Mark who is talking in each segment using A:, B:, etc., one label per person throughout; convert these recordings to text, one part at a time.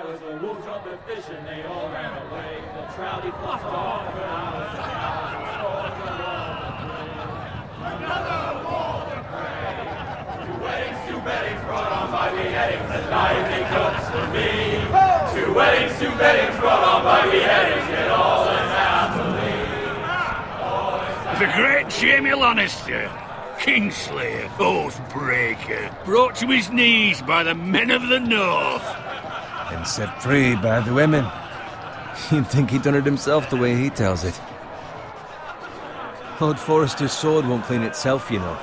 A: was a wolf jumped the fish and they all ran away. The trout he fluffed off, but I was the another wolf to prey. Two weddings brought on by beheadings, the knife he cooks for me. Two weddings brought on by beheadings, yet all is happily.
B: The great Jamie Lannister, Kingslayer, Oathbreaker, brought to his knees by the men of the North.
C: And set free by the women. You'd think he'd done it himself the way he tells it. Lord Forrester's sword won't clean itself, you know.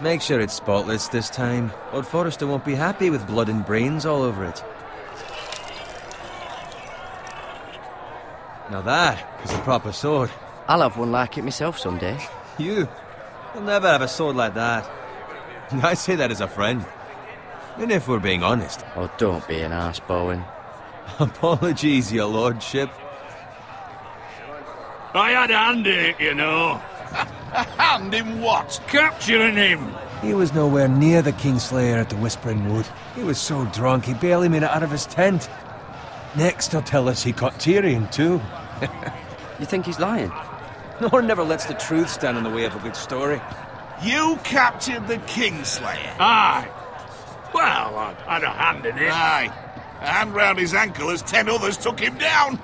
C: Make sure it's spotless this time. Lord Forrester won't be happy with blood and brains all over it. Now that is a proper sword.
D: I'll have one like it myself someday.
C: You'll never have a sword like that. I say that as a friend. And if we're being honest.
D: Oh, don't be an arse, Bowen.
C: Apologies, your lordship.
B: I had a hand in it, you know.
E: A hand in what?
B: Capturing him.
C: He was nowhere near the Kingslayer at the Whispering Wood. He was so drunk he barely made it out of his tent. Next he'll tell us he caught Tyrion too.
D: You think he's lying?
C: Nor never lets the truth stand in the way of a good story.
E: You captured the Kingslayer?
B: Aye. Well, I had a hand in it.
E: Aye. A hand round his ankle as 10 others took him down.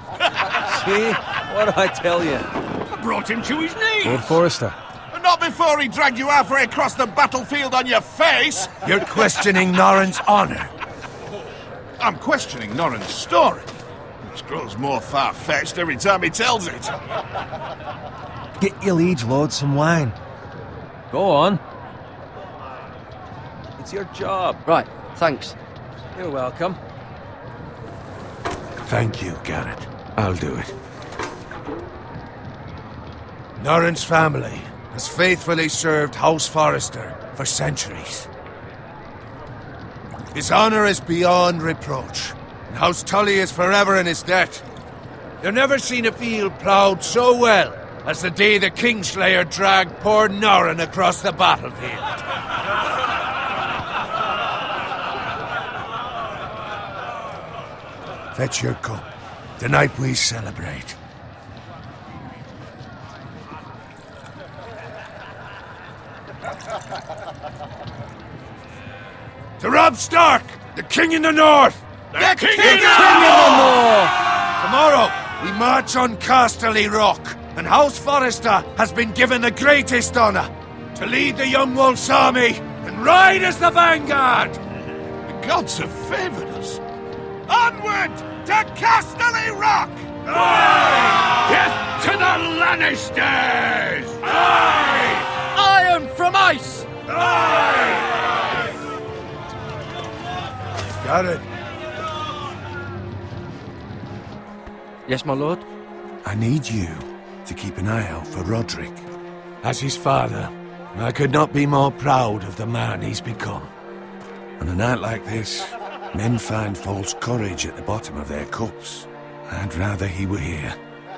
C: See? What did I tell you?
B: I brought him to his knees.
C: Lord Forrester.
E: Not before he dragged you halfway across the battlefield on your face.
C: You're questioning Norrin's honor.
E: I'm questioning Norrin's story. It grows more far-fetched every time he tells it.
C: Get your liege lord some wine. Go on. It's your job.
D: Right, thanks.
C: You're welcome.
F: Thank you, Garrett. I'll do it. Norrin's family has faithfully served House Forrester for centuries. His honor is beyond reproach, and House Tully is forever in his debt. You've never seen a field ploughed so well as the day the Kingslayer dragged poor Norrin across the battlefield. Fetch your cup. Tonight we celebrate. To Robb Stark, the King in the North!
E: The King in
F: the North! Tomorrow, we march on Casterly Rock, and House Forrester has been given the greatest honor to lead the Young Wolf's army and ride as the vanguard!
E: The gods have favored us. Onward to Casterly Rock!
B: Aye! Death to the Lannisters!
E: Aye!
D: Iron from ice!
E: Aye!
F: Garrett,
D: Yes, my lord?
F: I need you to keep an eye out for Roderick. As his father, I could not be more proud of the man he's become. On a night like this, men find false courage at the bottom of their cups. I'd rather he were here.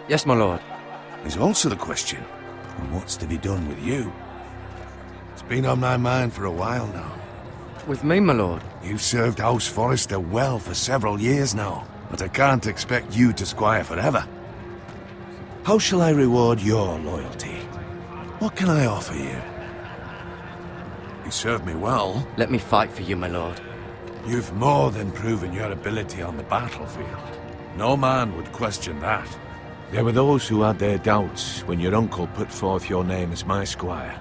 D: Yes, my lord.
F: There's also the question of what's to be done with you. It's been on my mind for a while now.
D: With me, my lord?
F: You've served House Forrester well for several years now, but I can't expect you to squire forever. How shall I reward your loyalty? What can I offer you? You served me well.
D: Let me fight for you, my lord.
F: You've more than proven your ability on the battlefield. No man would question that. There were those who had their doubts when your uncle put forth your name as my squire.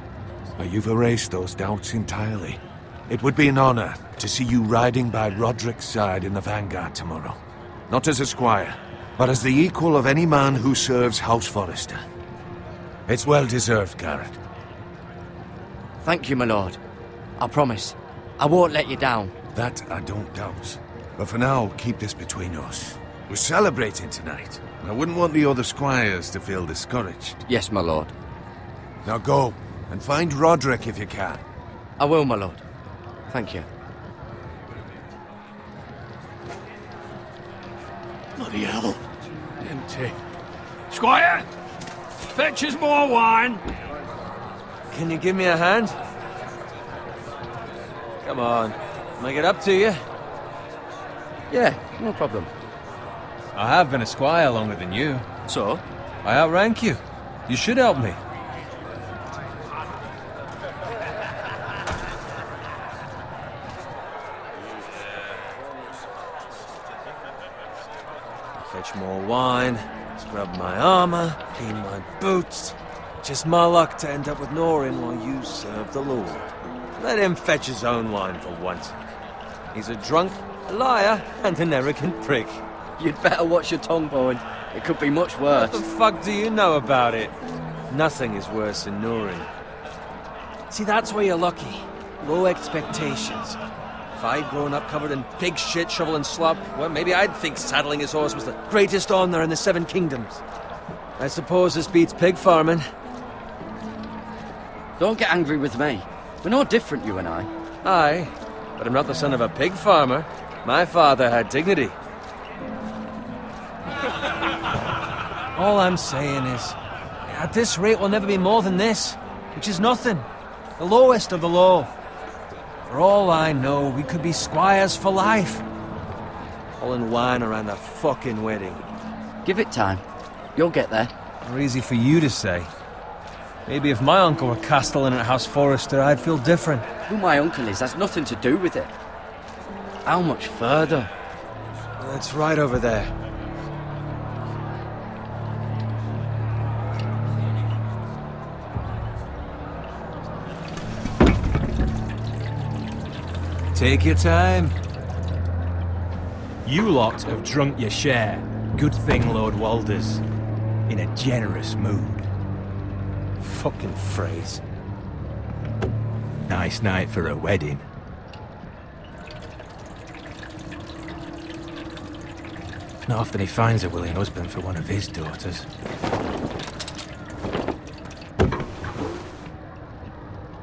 F: But you've erased those doubts entirely. It would be an honor to see you riding by Roderick's side in the vanguard tomorrow. Not as a squire, but as the equal of any man who serves House Forrester. It's well deserved, Garrett.
D: Thank you, my lord. I promise. I won't let you down.
F: That I don't doubt. But for now, keep this between us. We're celebrating tonight. I wouldn't want the other squires to feel discouraged.
D: Yes, my lord.
F: Now go, and find Roderick if you can.
D: I will, my lord. Thank you.
B: Bloody hell. Empty. Squire, fetch us more wine.
C: Can you give me a hand? Come on. Make it up to you.
D: Yeah, no problem.
C: I have been a squire longer than you.
D: So?
C: I outrank you. You should help me. Fetch more wine, scrub my armor, clean my boots. Just my luck to end up with Norin while you serve the Lord. Let him fetch his own wine for once. He's a drunk, a liar, and an arrogant prick.
D: You'd better watch your tongue, Bowen. It could be much worse.
C: What the fuck do you know about it? Nothing is worse than Norin. See, that's where you're lucky. Low expectations. If I'd grown up covered in pig shit, shovel and slop, well, maybe I'd think saddling his horse was the greatest honor in the Seven Kingdoms. I suppose this beats pig farming.
D: Don't get angry with me. We're no different, you and I.
C: Aye, but I'm not the son of a pig farmer. My father had dignity. All I'm saying is, at this rate we'll never be more than this, which is nothing. The lowest of the low. For all I know, we could be squires for life. All in wine around the fucking wedding.
D: Give it time. You'll get there.
C: Or easy for you to say. Maybe if my uncle were castellan at House Forrester, I'd feel different.
D: Who my uncle is has nothing to do with it. How much further?
C: It's right over there. Take your time.
G: You lot have drunk your share. Good thing Lord Walder's in a generous mood.
C: Fucking phrase.
G: Nice night for a wedding. Not often he finds a willing husband for one of his daughters.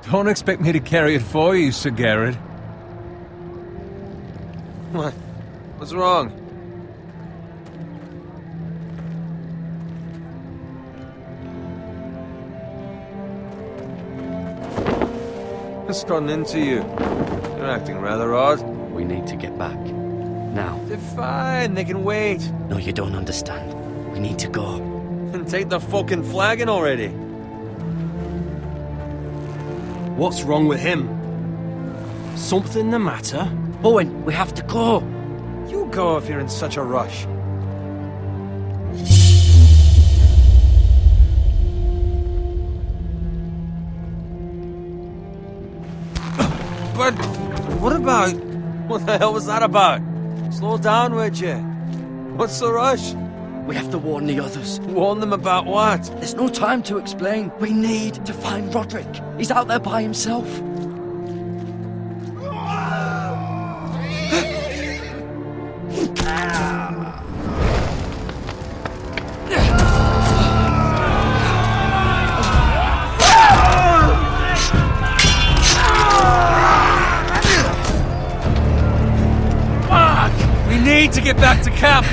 C: Don't expect me to carry it for you, Sir Garrett. What? What's wrong? What's gotten into you? You're acting rather odd.
D: We need to get back. Now.
C: They're fine, they can wait.
D: No, you don't understand. We need to go.
C: And take the fucking flagon already.
G: What's wrong with him? Something the matter?
D: Bowen, we have to go.
C: You go if you're in such a rush. But what about... What the hell was that about? Slow down, would you? What's the rush?
D: We have to warn the others.
C: Warn them about what?
D: There's no time to explain. We need to find Roderick. He's out there by himself.
C: We need to get back to camp.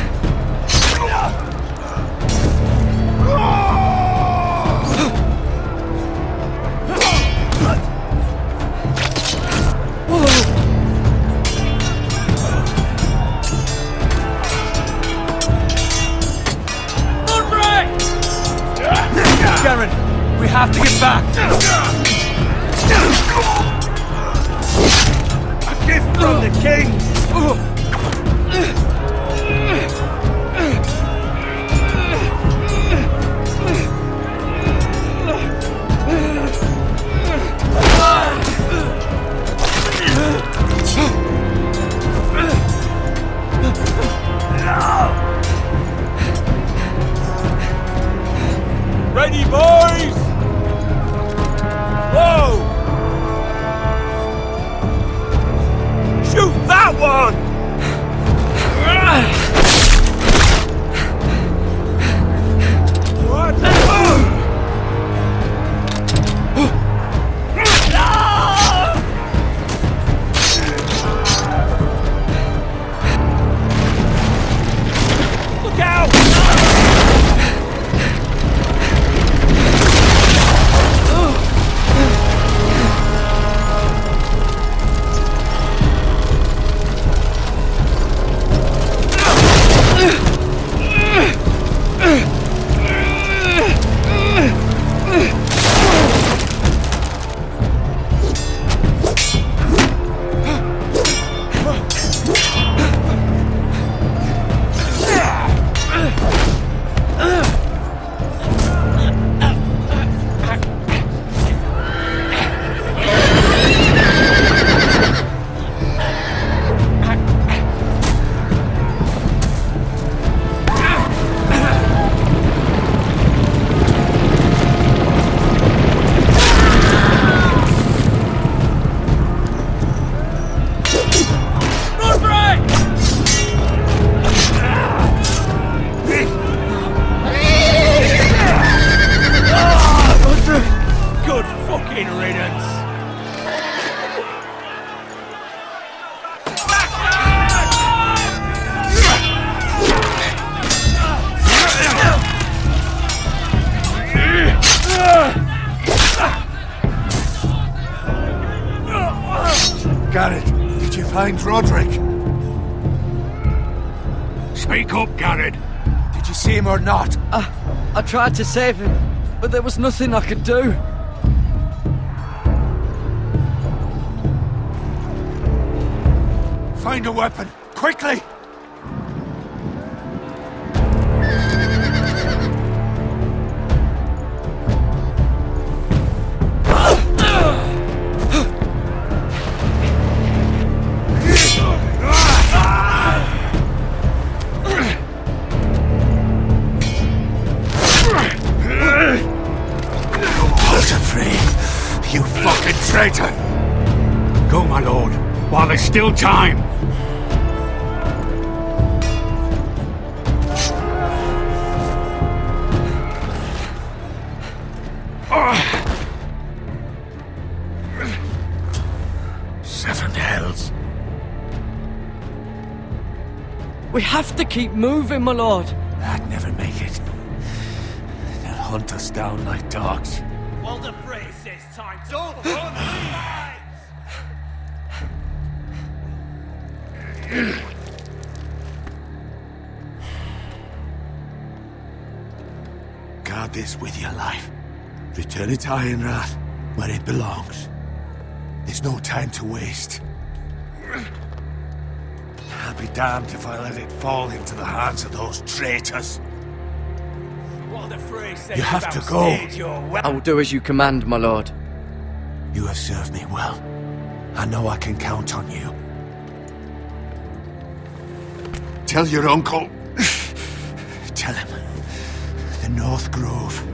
C: Garrett, we have to get back. A gift from the king. Ready, boys! Whoa! Shoot that one! Look out!
E: Garrett, did you find Roderick?
B: Speak up, Garrett.
E: Did you see him or not?
D: I tried to save him, but there was nothing I could do.
E: Find a weapon, quickly! You fucking traitor!
B: Go, my lord, while there's still time.
F: Seven hells.
D: We have to keep moving, my lord.
F: I'd never make it. They'll hunt us down like dogs.
A: Walder Frey says time to run.
E: Guard this with your life. Return it to Ironrath, where it belongs. There's no time to waste. I'll be damned if I let it fall into the hands of those traitors.
A: Walder Frey says
E: You have to go.
D: I will do as you command, my lord.
E: You have served me well. I know I can count on you. Tell your uncle. Tell him. The North Grove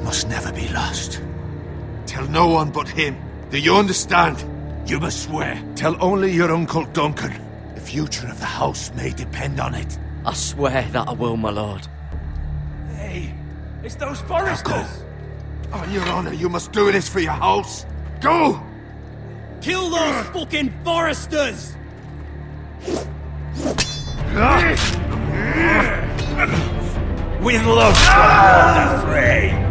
E: must never be lost. Tell no one but him. Do you understand? You must swear. Tell only your Uncle Duncan. The future of the house may depend on it.
D: I swear that I will, my lord.
A: Hey, it's those foresters.
E: Go. On your honor, you must do this for your house. Go!
A: Kill those fucking foresters!
B: With love from Walder Frey.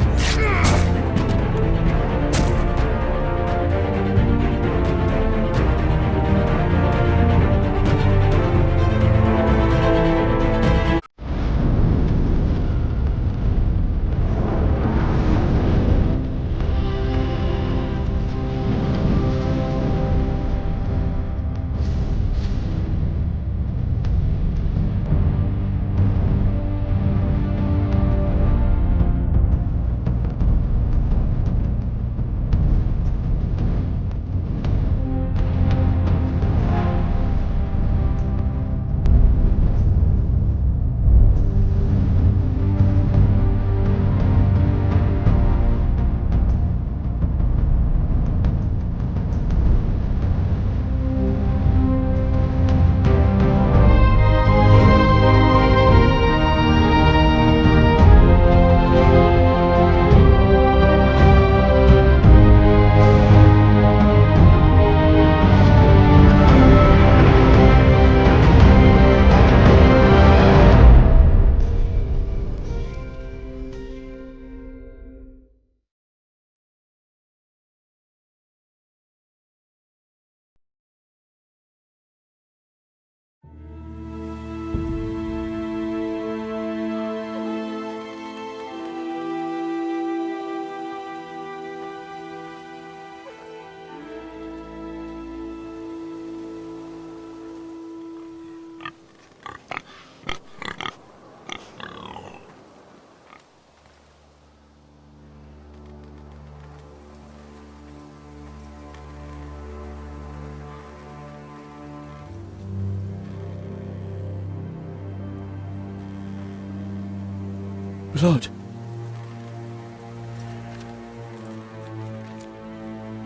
D: Blood.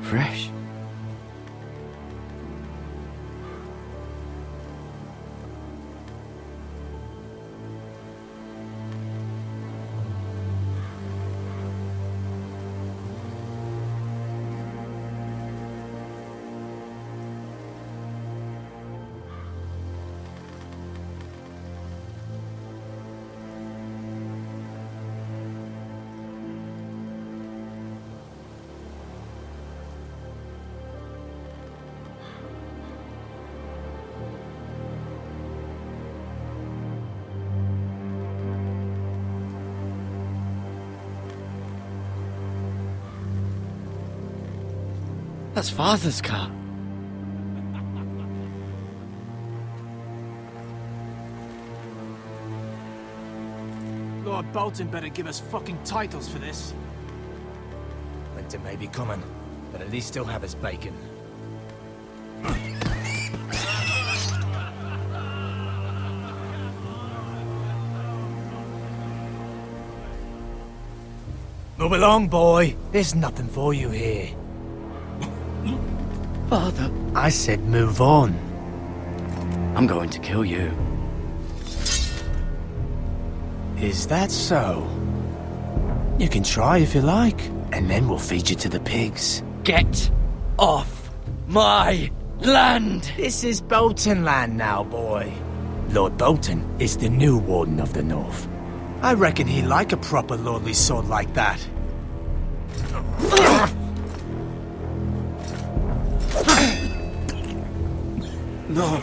D: Fresh. That's Father's car.
G: Lord Bolton better give us fucking titles for this. Winter may be coming, but at least he'll have his bacon. Move along, boy. There's nothing for you here.
D: Father,
G: I said move on.
D: I'm going to kill you.
G: Is that so? You can try if you like, and then we'll feed you to the pigs.
D: Get off my land!
G: This is Bolton land now, boy. Lord Bolton is the new Warden of the North. I reckon he'd like a proper lordly sword like that.
D: No.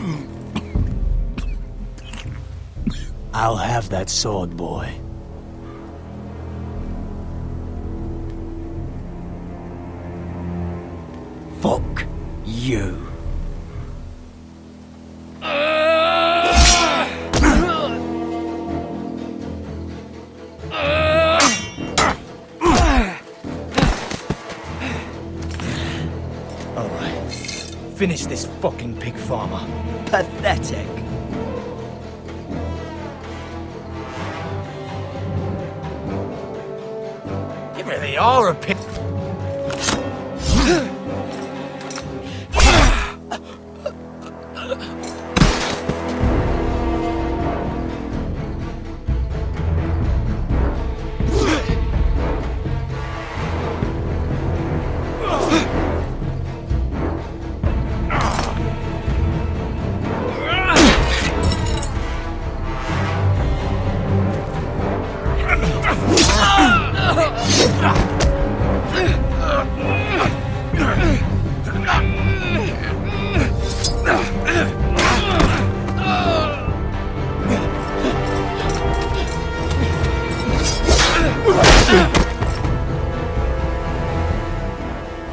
G: I'll have that sword, boy.
D: Fuck you.
G: Alright. Finish this fucking pig farmer.
D: Pathetic.
G: You really are a pig.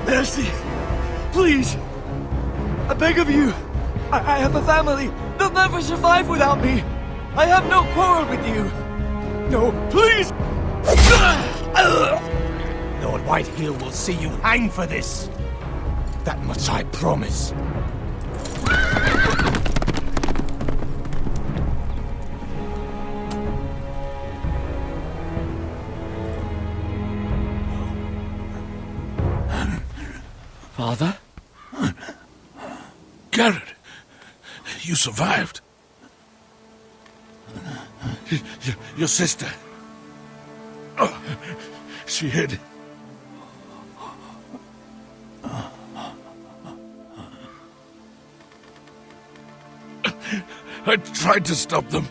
C: Mercy! Please! I beg of you! I have a family! They'll never survive without me! I have no quarrel with you! No, please!
G: Lord Whitehill will see you hang for this. That much I promise.
D: Father?
F: Garrett, you survived. Your sister. Oh, she hid. I tried to stop them.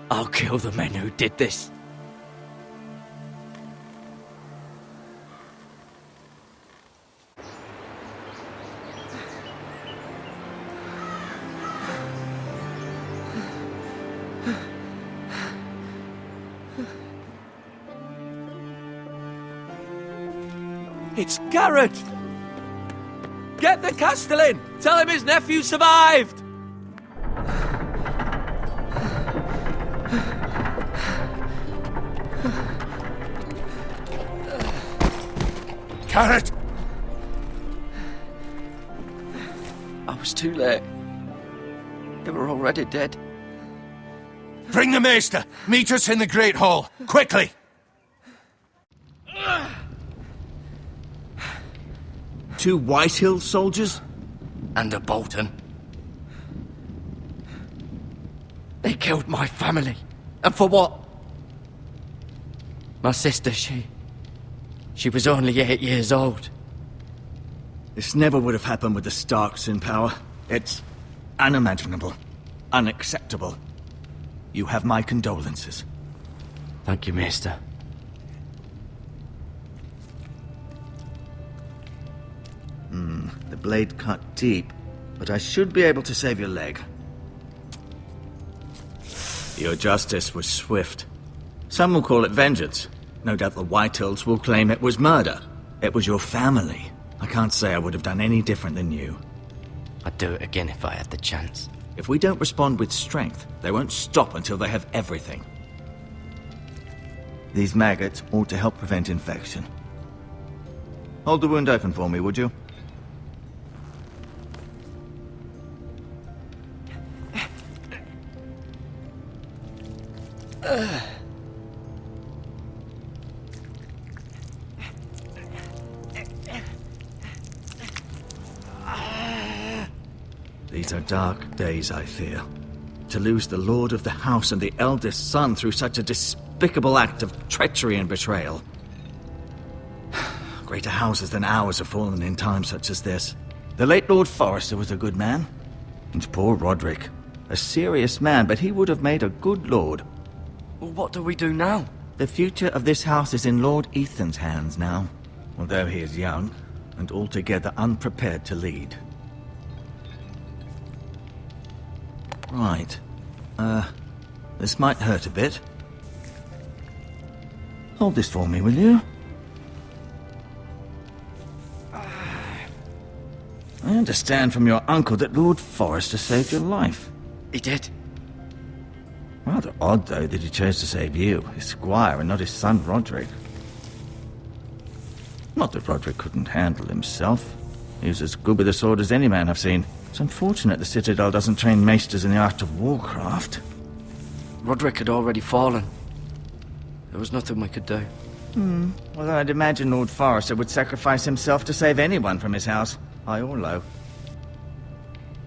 D: I'll kill the men who did this.
C: It's Garrett! Get the Castellan! Tell him his nephew survived!
F: Garrett!
D: I was too late. They were already dead.
E: Bring the maester! Meet us in the Great Hall! Quickly!
C: Two Whitehill soldiers?
D: And a Bolton. They killed my family. And for what? My sister, she was only 8 years old.
C: This never would have happened with the Starks in power. It's unimaginable. Unacceptable. You have my condolences.
D: Thank you, Maester.
C: The blade cut deep.
H: but I should be able to save your leg. Your justice was swift. Some will call it vengeance. No doubt the Whitehills will claim it was murder. It was your family. I can't say I would have done any different than you.
D: I'd do it again if I had the chance.
H: If we don't respond with strength, they won't stop until they have everything. These maggots ought to help prevent infection. Hold the wound open for me, would you? These are dark days, I fear. To lose the lord of the house and the eldest son through such a despicable act of treachery and betrayal. Greater houses than ours have fallen in times such as this. The late Lord Forrester was a good man. And poor Roderick. A serious man, but he would have made a good lord.
D: Well, what do we do now?
H: The future of this house is in Lord Ethan's hands now. Although he is young, and altogether unprepared to lead. Right. This might hurt a bit. Hold this for me, will you? I understand from your uncle that Lord Forrester saved your life.
D: He did.
H: Rather odd, though, that he chose to save you, his squire, and not his son Roderick. Not that Roderick couldn't handle himself. He was as good with a sword as any man I've seen. It's unfortunate the Citadel doesn't train maesters in the art of warcraft.
D: Roderick had already fallen. There was nothing we could do.
H: Well, I'd imagine Lord Forrester would sacrifice himself to save anyone from his house, high or low.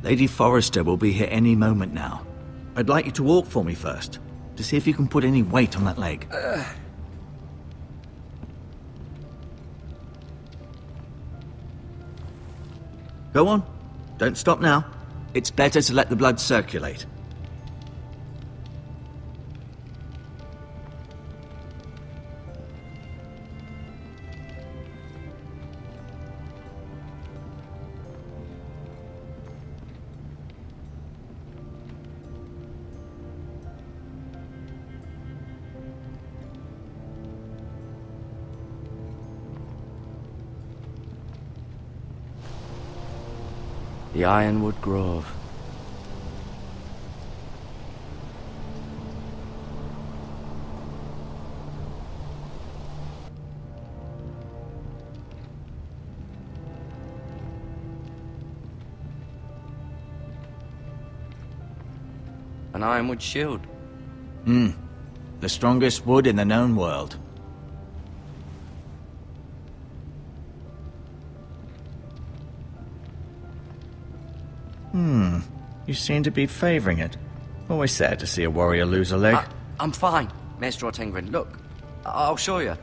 H: Lady Forrester will be here any moment now. I'd like you to walk for me first, to see if you can put any weight on that leg. Go on. Don't stop now. It's better to let the blood circulate.
D: The Ironwood Grove. An ironwood shield.
H: The strongest wood in the known world. You seem to be favoring it. Always sad to see a warrior lose a leg.
D: I'm fine, Maestro Tengrin. Look, I'll show you.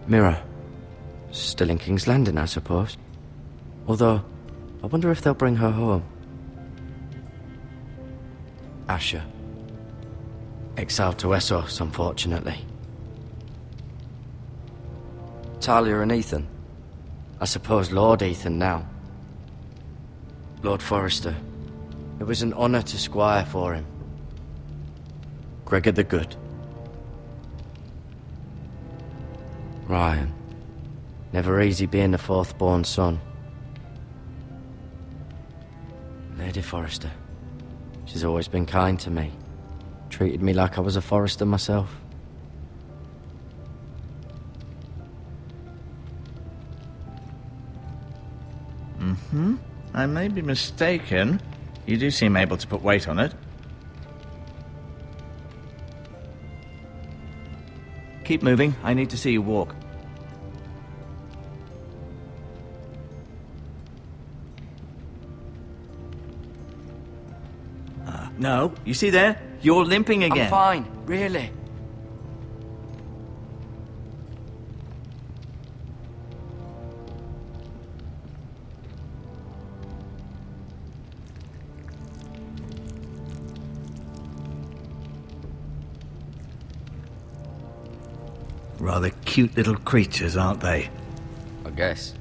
D: Mirror. Still in King's Landing, I suppose. Although, I wonder if they'll bring her home. Asher. Exiled to Essos, unfortunately. Talia and Ethan. I suppose Lord Ethan now. Lord Forrester. It was an honor to squire for him. Gregor the Good. Ryan. Never easy being the fourth-born son. Lady Forrester. She's always been kind to me. Treated me like I was a Forrester myself.
H: I may be mistaken. You do seem able to put weight on it. Keep moving. I need to see you walk. No, you see there? You're limping again.
D: I'm fine, really.
H: Rather cute little creatures, aren't they?
D: I guess.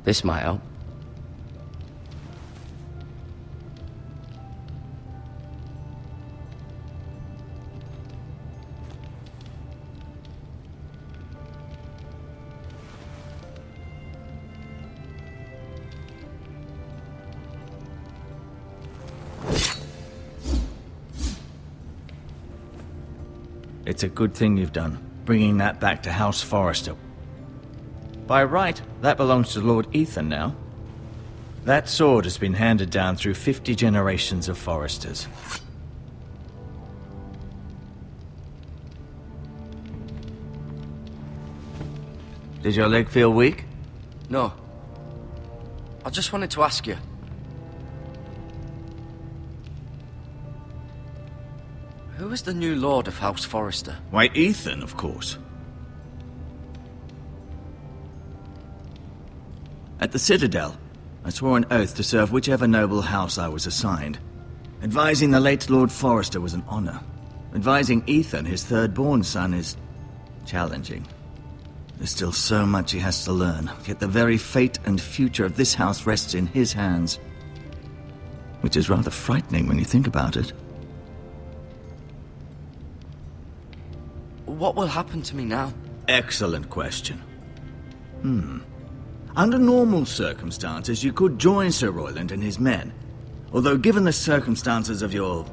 D: This might help.
H: It's a good thing you've done, bringing that back to House Forrester. By right, that belongs to Lord Ethan now. That sword has been handed down through 50 generations of Forresters. Did your leg feel weak?
D: No. I just wanted to ask you. Who is the new Lord of House Forrester?
H: Why, Ethan, of course. At the Citadel, I swore an oath to serve whichever noble house I was assigned. Advising the late Lord Forrester was an honor. Advising Ethan, his third-born son, is challenging. There's still so much he has to learn, yet the very fate and future of this house rests in his hands. Which is rather frightening when you think about it.
D: What will happen to me now?
H: Excellent question. Under normal circumstances, you could join Sir Royland and his men. Although given the circumstances of your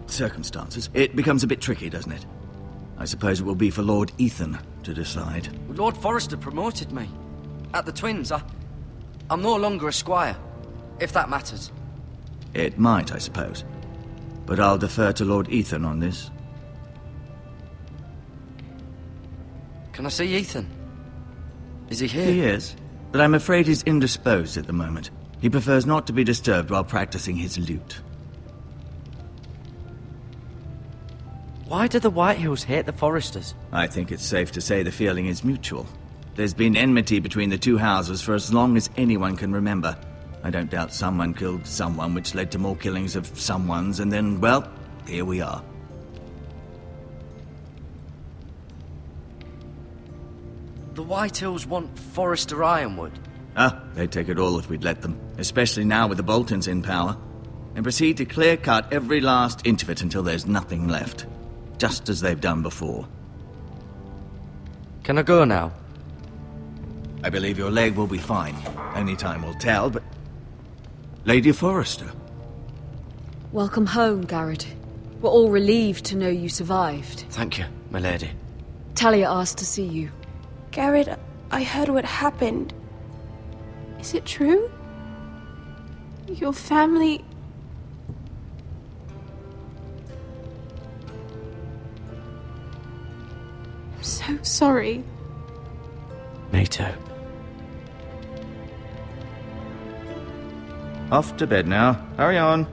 H: circumstances, it becomes a bit tricky, doesn't it? I suppose it will be for Lord Ethan to decide.
D: Lord Forrester promoted me. At the Twins, I'm no longer a squire, if that matters.
H: It might, I suppose. But I'll defer to Lord Ethan on this.
D: Can I see Ethan? Is he here?
H: He is, but I'm afraid he's indisposed at the moment. He prefers not to be disturbed while practicing his lute.
D: Why do the Whitehills hate the Forresters?
H: I think it's safe to say the feeling is mutual. There's been enmity between the two houses for as long as anyone can remember. I don't doubt someone killed someone, which led to more killings of someones, and then, well, here we are.
D: The Whitehills want Forrester Ironwood.
H: They'd take it all if we'd let them, especially now with the Boltons in power, and proceed to clear-cut every last inch of it until there's nothing left, just as they've done before.
D: Can I go now?
H: I believe your leg will be fine. Only time will tell, but... Lady Forrester.
I: Welcome home, Garrett. We're all relieved to know you survived.
D: Thank you, my lady.
I: Talia asked to see you.
J: Garrett, I heard what happened. Is it true? Your family... I'm so sorry.
D: Me too.
H: Off to bed now. Hurry on.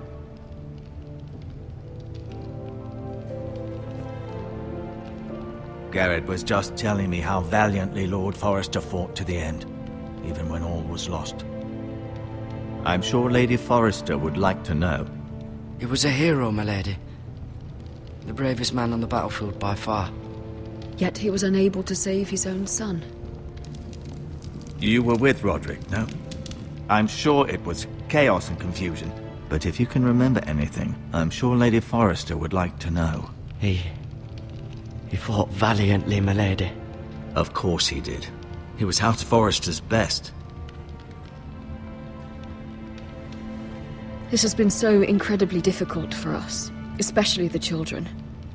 H: Garrett was just telling me how valiantly Lord Forrester fought to the end, even when all was lost. I'm sure Lady Forrester would like to know.
D: He was a hero, my lady. The bravest man on the battlefield by far.
I: Yet he was unable to save his own son.
H: You were with Roderick, no? I'm sure it was chaos and confusion. But if you can remember anything, I'm sure Lady Forrester would like to know.
D: He fought valiantly, my lady.
H: Of course he did. He was House Forrester's best.
I: This has been so incredibly difficult for us, especially the children.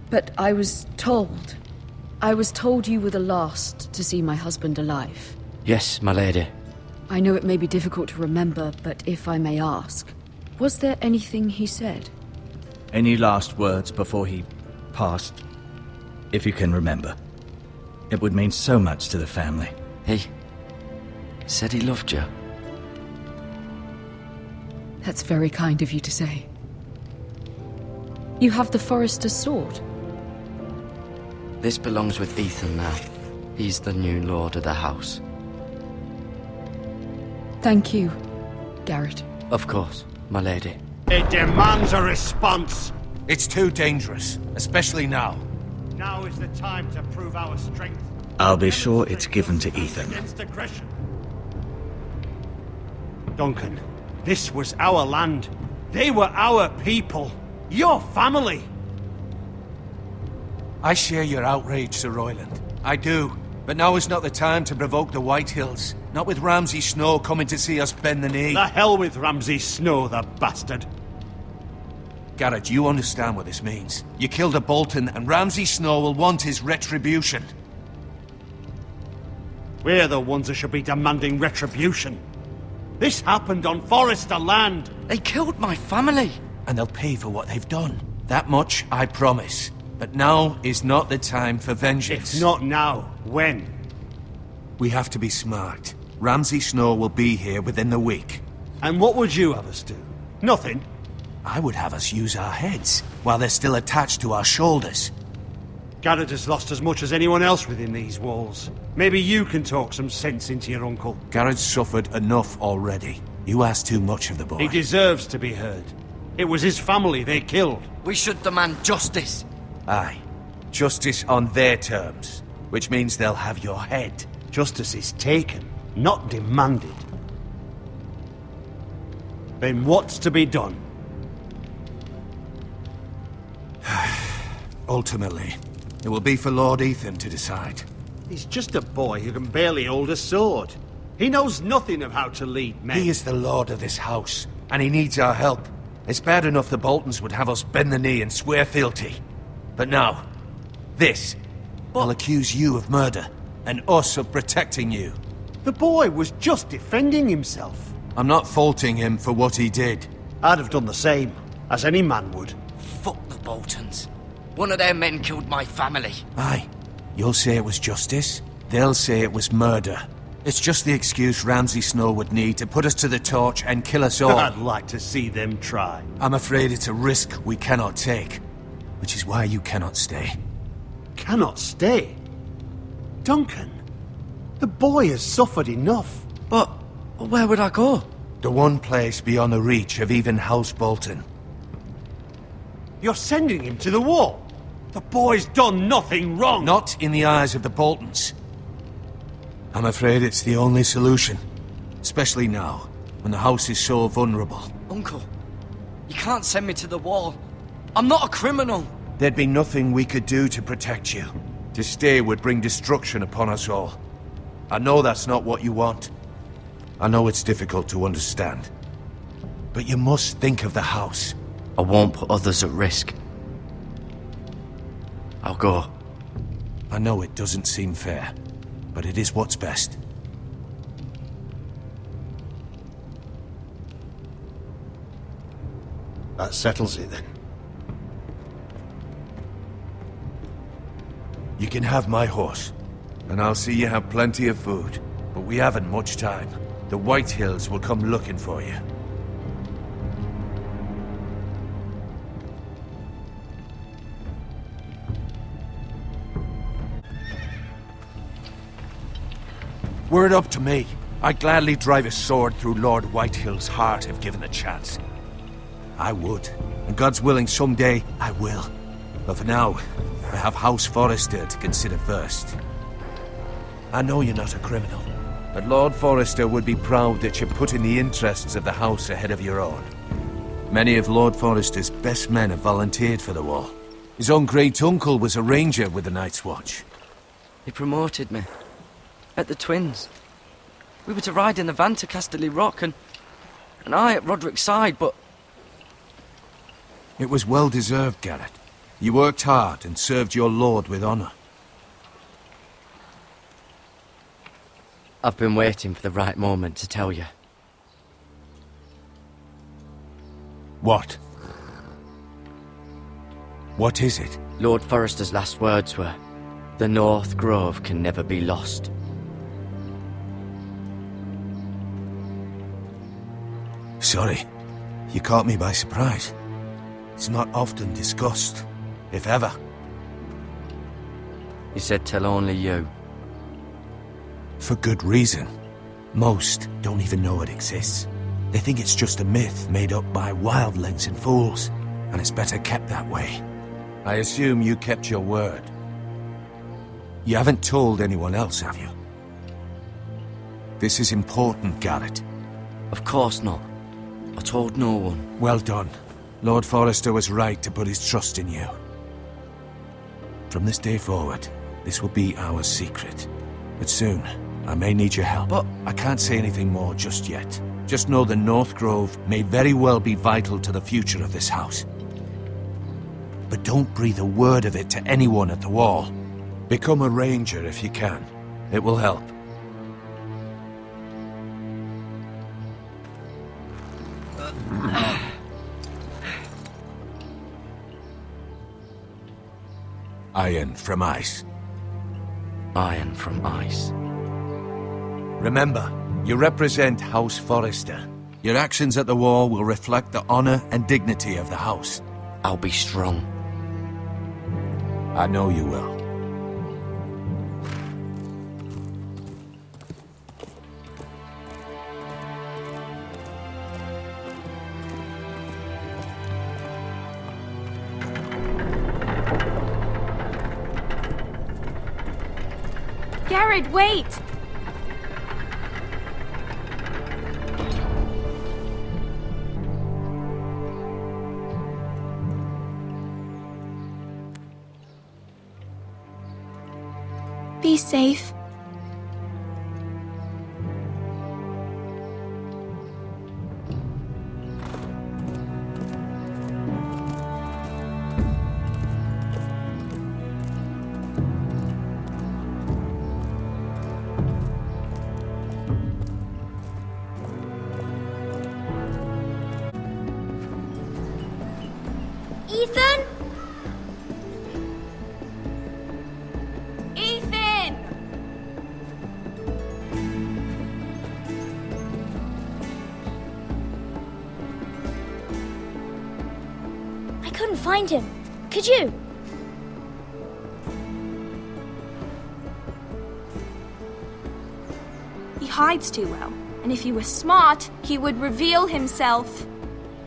I: But I was told you were the last to see my husband alive.
D: Yes, my lady.
I: I know it may be difficult to remember, but if I may ask, was there anything he said?
H: Any last words before he passed? If you can remember. It would mean so much to the family.
D: He said he loved you.
I: That's very kind of you to say. You have the Forrester's sword.
D: This belongs with Ethan now. He's the new lord of the house.
I: Thank you, Garrett.
D: Of course, my lady.
K: It demands a response.
E: It's too dangerous, especially now.
K: Now is the time to prove our strength.
H: I'll be sure it's given to Ethan.
K: Against aggression. Duncan, this was our land. They were our people. Your family.
E: I share your outrage, Sir Royland. I do. But now is not the time to provoke the White Hills. Not with Ramsay Snow coming to see us bend the knee.
K: The hell with Ramsay Snow, the bastard.
E: Garrett, you understand what this means. You killed a Bolton, and Ramsay Snow will want his retribution.
K: We're the ones that should be demanding retribution. This happened on Forester land.
D: They killed my family.
E: And they'll pay for what they've done. That much, I promise. But now is not the time for vengeance.
K: If not now, when?
E: We have to be smart. Ramsay Snow will be here within the week.
K: And what would you have us do? Nothing.
E: I would have us use our heads, while they're still attached to our shoulders.
K: Garrett has lost as much as anyone else within these walls. Maybe you can talk some sense into your uncle.
E: Garrett's suffered enough already. You ask too much of the boy.
K: He deserves to be heard. It was his family they killed.
D: We should demand justice.
E: Aye. Justice on their terms. Which means they'll have your head.
K: Justice is taken, not demanded. Then what's to be done?
E: Ultimately, it will be for Lord Ethan to decide.
K: He's just a boy who can barely hold a sword. He knows nothing of how to lead men.
E: He is the lord of this house, and he needs our help. It's bad enough the Boltons would have us bend the knee and swear fealty. But now, this will accuse you of murder, and us of protecting you.
K: The boy was just defending himself.
E: I'm not faulting him for what he did.
K: I'd have done the same, as any man would.
D: Fuck the Boltons. One of their men killed my family.
E: Aye. You'll say it was justice. They'll say it was murder. It's just the excuse Ramsay Snow would need to put us to the torch and kill us all.
K: I'd like to see them try.
E: I'm afraid it's a risk we cannot take. Which is why you cannot stay.
K: Cannot stay? Duncan, the boy has suffered enough.
D: But where would I go?
E: The one place beyond the reach of even House Bolton.
K: You're sending him to the wall. The boy's done nothing wrong.
E: Not in the eyes of the Boltons. I'm afraid it's the only solution. Especially now, when the house is so vulnerable.
D: Uncle, you can't send me to the wall. I'm not a criminal.
E: There'd be nothing we could do to protect you. To stay would bring destruction upon us all. I know that's not what you want. I know it's difficult to understand. But you must think of the house.
D: I won't put others at risk. I'll go.
E: I know it doesn't seem fair, but it is what's best.
K: That settles it then.
E: You can have my horse, and I'll see you have plenty of food. But we haven't much time. The White Hills will come looking for you. Were it up to me, I'd gladly drive a sword through Lord Whitehill's heart if given a chance. I would, and God's willing someday I will. But for now, I have House Forrester to consider first. I know you're not a criminal, but Lord Forrester would be proud that you're putting the interests of the house ahead of your own. Many of Lord Forrester's best men have volunteered for the war. His own great-uncle was a ranger with the Night's Watch.
D: He promoted me. At the Twins. We were to ride in the van to Casterly Rock, and I at Roderick's side, but...
E: It was well deserved, Garrett. You worked hard and served your lord with honor.
D: I've been waiting for the right moment to tell you.
E: What? What is it?
D: Lord Forrester's last words were, "The North Grove can never be lost."
E: Sorry. You caught me by surprise. It's not often discussed, if ever.
D: He said tell only you.
E: For good reason. Most don't even know it exists. They think it's just a myth made up by wildlings and fools, and it's better kept that way.
F: I assume you kept your word.
E: You haven't told anyone else, have you? This is important, Garrett.
D: Of course not. I told no one.
E: Well done. Lord Forrester was right to put his trust in you. From this day forward, this will be our secret. But soon, I may need your help. But I can't say anything more just yet. Just know the North Grove may very well be vital to the future of this house. But don't breathe a word of it to anyone at the Wall.
F: Become a ranger if you can. It will help.
E: Iron from ice.
D: Iron from ice.
E: Remember, you represent House Forrester. Your actions at the Wall will reflect the honor and dignity of the house.
D: I'll be strong.
E: I know you will.
J: Garrett, wait! Be safe.
L: Ethan?
J: Ethan!
L: I couldn't find him. Could you?
J: He hides too well, and if he were smart, he would reveal himself.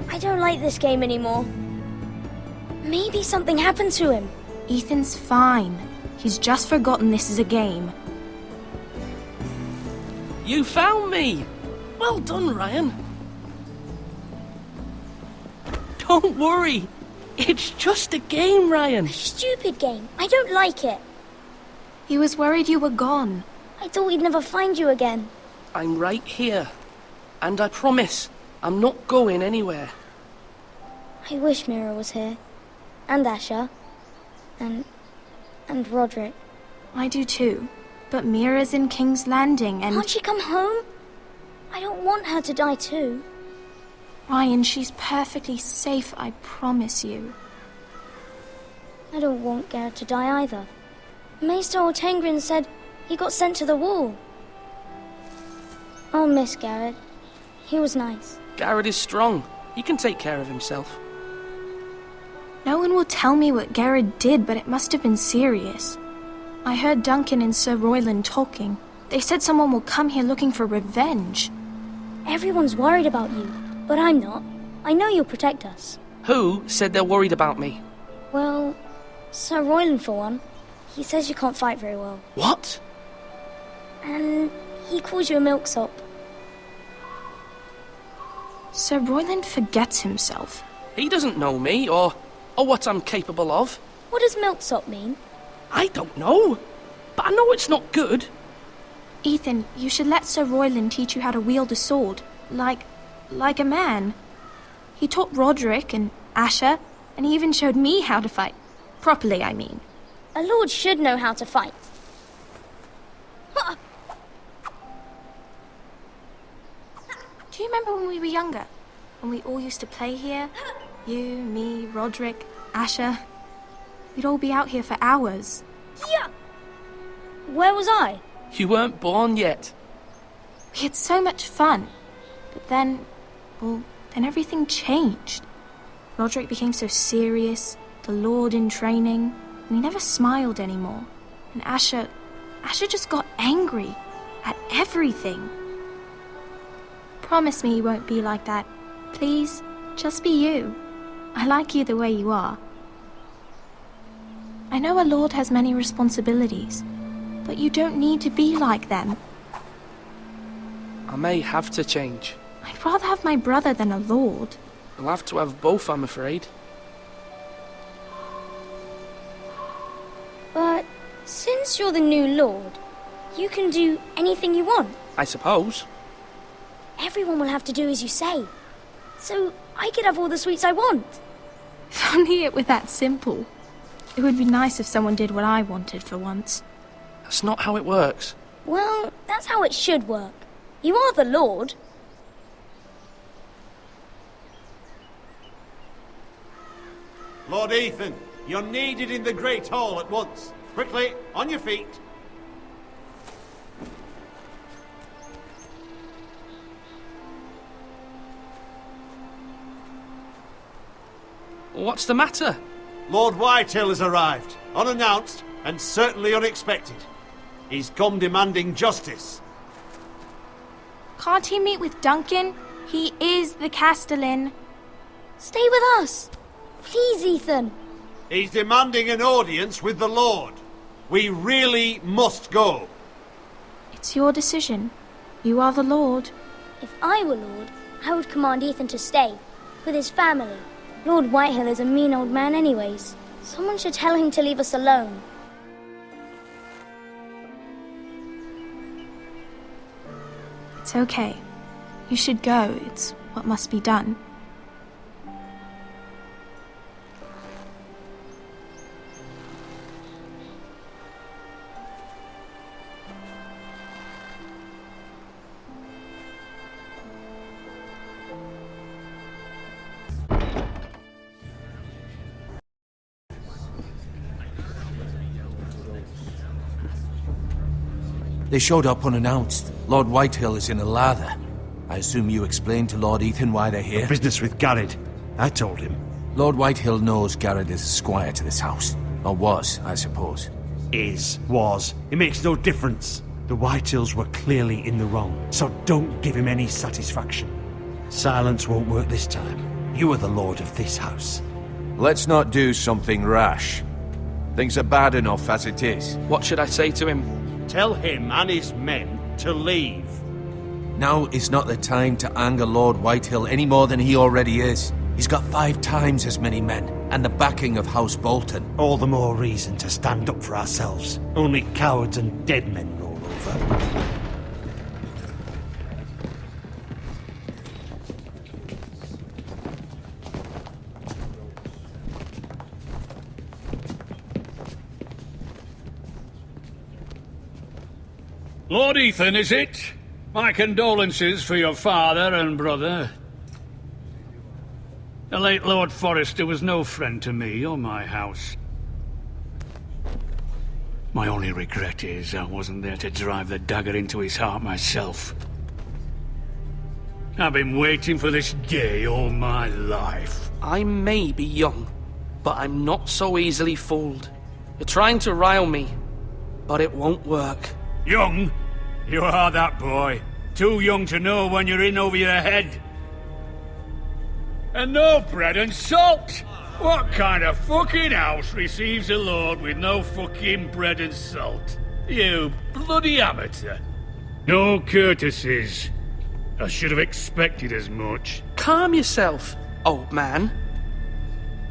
L: I don't like this game anymore. Maybe something happened to him.
J: Ethan's fine. He's just forgotten this is a game.
M: You found me! Well done, Ryan. Don't worry. It's just a game, Ryan.
L: Stupid game. I don't like it.
J: He was worried you were gone.
L: I thought we'd never find you again.
M: I'm right here. And I promise, I'm not going anywhere.
L: I wish Mira was here. And Asher. And Roderick.
J: I do too. But Mira's in King's Landing and...
L: Can't she come home? I don't want her to die too.
J: Ryan, she's perfectly safe, I promise you.
L: I don't want Garrett to die either. Maester Ortengrin said he got sent to the Wall. I'll miss Garrett. He was nice.
M: Garrett is strong. He can take care of himself.
J: No one will tell me what Garrett did, but it must have been serious. I heard Duncan and Sir Royland talking. They said someone will come here looking for revenge.
L: Everyone's worried about you, but I'm not. I know you'll protect us.
M: Who said they're worried about me?
L: Well, Sir Royland for one. He says you can't fight very well.
M: What?
L: And he calls you a milksop.
J: Sir Royland forgets himself.
M: He doesn't know me, or what I'm capable of.
L: What does milksop mean?
M: I don't know, but I know it's not good.
J: Ethan, you should let Sir Royland teach you how to wield a sword. Like a man. He taught Roderick and Asher, and he even showed me how to fight. Properly, I mean.
L: A lord should know how to fight.
J: Do you remember when we were younger? When we all used to play here? You, me, Roderick, Asher. We'd all be out here for hours.
L: Yeah. Where was I?
M: You weren't born yet.
J: We had so much fun. But then everything changed. Roderick became so serious, the Lord in training, and he never smiled anymore. And Asher just got angry at everything. Promise me you won't be like that. Please, just be you. I like you the way you are. I know a lord has many responsibilities, but you don't need to be like them.
M: I may have to change.
J: I'd rather have my brother than a lord.
M: I'll have to have both, I'm afraid.
L: But since you're the new lord, you can do anything you want.
M: I suppose.
L: Everyone will have to do as you say. So I could have all the sweets I want.
J: If only it were that simple. It would be nice if someone did what I wanted for once.
M: That's not how it works.
L: Well, that's how it should work. You are the lord.
K: Lord Ethan, you're needed in the Great Hall at once. Quickly, on your feet.
M: What's the matter?
K: Lord Whitehill has arrived, unannounced and certainly unexpected. He's come demanding justice.
J: Can't he meet with Duncan? He is the Castellan.
L: Stay with us. Please, Ethan.
K: He's demanding an audience with the Lord. We really must go.
J: It's your decision. You are the Lord.
L: If I were lord, I would command Ethan to stay, with his family. Lord Whitehill is a mean old man anyways. Someone should tell him to leave us alone.
J: It's okay. You should go. It's what must be done.
F: They showed up unannounced. Lord Whitehill is in a lather. I assume you explained to Lord Ethan why they're here?
K: Business with Garrett. I told him.
F: Lord Whitehill knows Garrett is a squire to this house. Or was, I suppose.
K: Was. It makes no difference. The Whitehills were clearly in the wrong, so don't give him any satisfaction. Silence won't work this time. You are the lord of this house.
F: Let's not do something rash. Things are bad enough as it is.
M: What should I say to him?
K: Tell him and his men to leave.
F: Now is not the time to anger Lord Whitehill any more than he already is. He's got 5 times as many men, and the backing of House Bolton.
K: All the more reason to stand up for ourselves. Only cowards and dead men roll over.
B: Lord Ethan, is it? My condolences for your father and brother. The late Lord Forrester was no friend to me or my house. My only regret is I wasn't there to drive the dagger into his heart myself. I've been waiting for this day all my life.
M: I may be young, but I'm not so easily fooled. You're trying to rile me, but it won't work.
B: Young? You are that boy. Too young to know when you're in over your head. And no bread and salt! What kind of fucking house receives a lord with no fucking bread and salt? You bloody amateur. No courtesies. I should have expected as much.
M: Calm yourself, old man.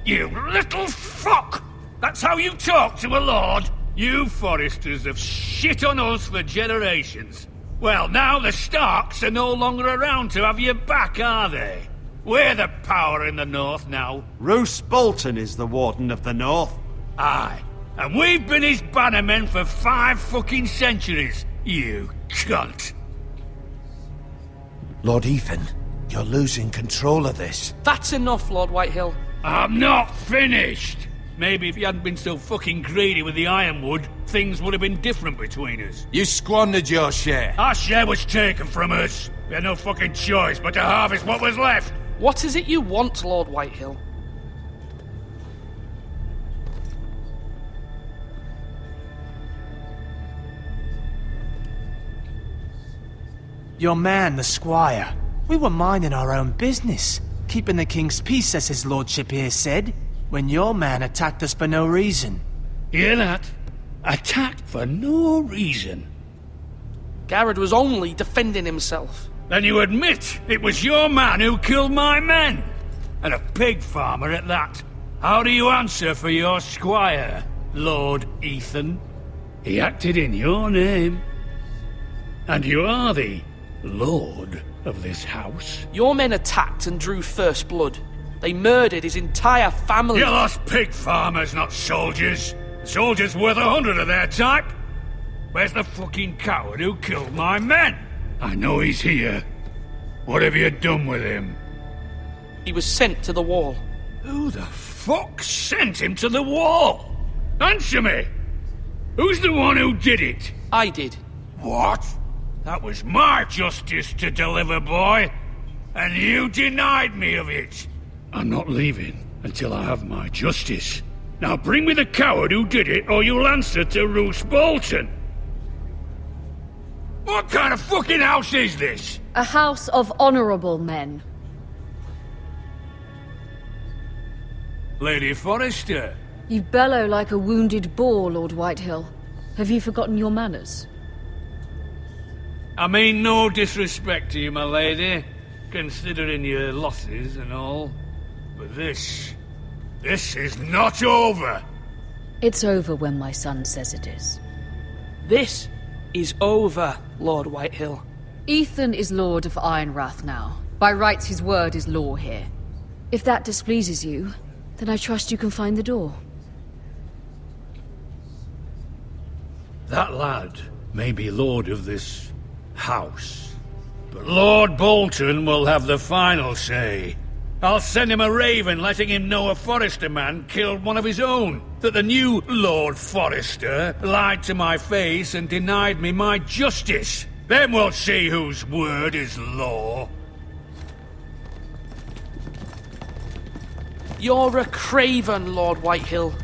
B: You little fuck! That's how you talk to a lord? You Forresters have shit on us for generations. Well, now the Starks are no longer around to have your back, are they? We're the power in the north now.
K: Roose Bolton is the Warden of the North.
B: Aye. And we've been his bannermen for 5 fucking centuries. You cunt.
F: Lord Ethan, you're losing control of this.
M: That's enough, Lord Whitehill.
B: I'm not finished. Maybe if you hadn't been so fucking greedy with the ironwood, things would have been different between us.
F: You squandered your share.
B: Our share was taken from us. We had no fucking choice but to harvest what was left.
M: What is it you want, Lord Whitehill?
G: Your man, the squire. We were minding our own business, keeping the king's peace, as his lordship here said, when your man attacked us for no reason.
B: Hear that? Attacked for no reason.
M: Garrett was only defending himself.
B: Then you admit it was your man who killed my men? And a pig farmer at that. How do you answer for your squire, Lord Ethan? He acted in your name. And you are the lord of this house.
M: Your men attacked and drew first blood. They murdered his entire family.
B: You lost pig farmers, not soldiers. Soldiers worth 100 of their type. Where's the fucking coward who killed my men? I know he's here. What have you done with him?
M: He was sent to the wall.
B: Who the fuck sent him to the wall? Answer me! Who's the one who did it?
M: I did.
B: What? That was my justice to deliver, boy. And you denied me of it. I'm not leaving until I have my justice. Now bring me the coward who did it, or you'll answer to Roose Bolton. What kind of fucking house is this?
I: A house of honorable men.
B: Lady Forrester.
I: You bellow like a wounded boar, Lord Whitehill. Have you forgotten your manners?
B: I mean no disrespect to you, my lady, considering your losses and all. But this is not over.
I: It's over when my son says it is.
M: This is over, Lord Whitehill.
I: Ethan is Lord of Ironrath now. By rights, his word is law here. If that displeases you, then I trust you can find the door.
B: That lad may be lord of this house, but Lord Bolton will have the final say. I'll send him a raven letting him know a Forrester man killed one of his own. That the new Lord Forrester lied to my face and denied me my justice. Then we'll see whose word is law.
M: You're a craven, Lord Whitehill.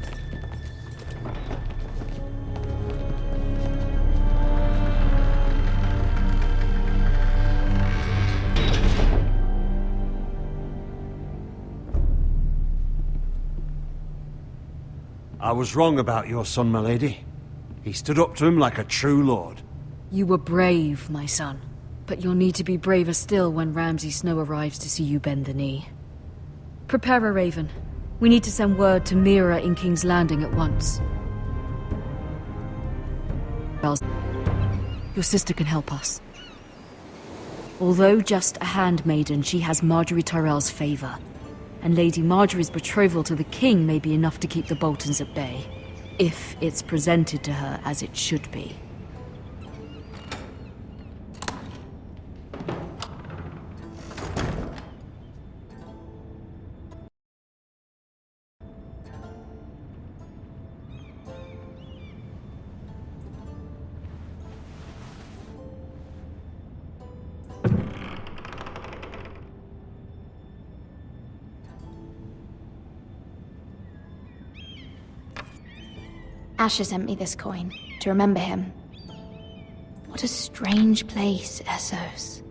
K: I was wrong about your son, my lady. He stood up to him like a true lord.
I: You were brave, my son. But you'll need to be braver still when Ramsay Snow arrives to see you bend the knee. Prepare a raven. We need to send word to Mira in King's Landing at once. Your sister can help us. Although just a handmaiden, she has Marjorie Tyrell's favor. And Lady Marjorie's betrothal to the king may be enough to keep the Boltons at bay, if it's presented to her as it should be.
J: Asher sent me this coin, to remember him. What a strange place, Essos.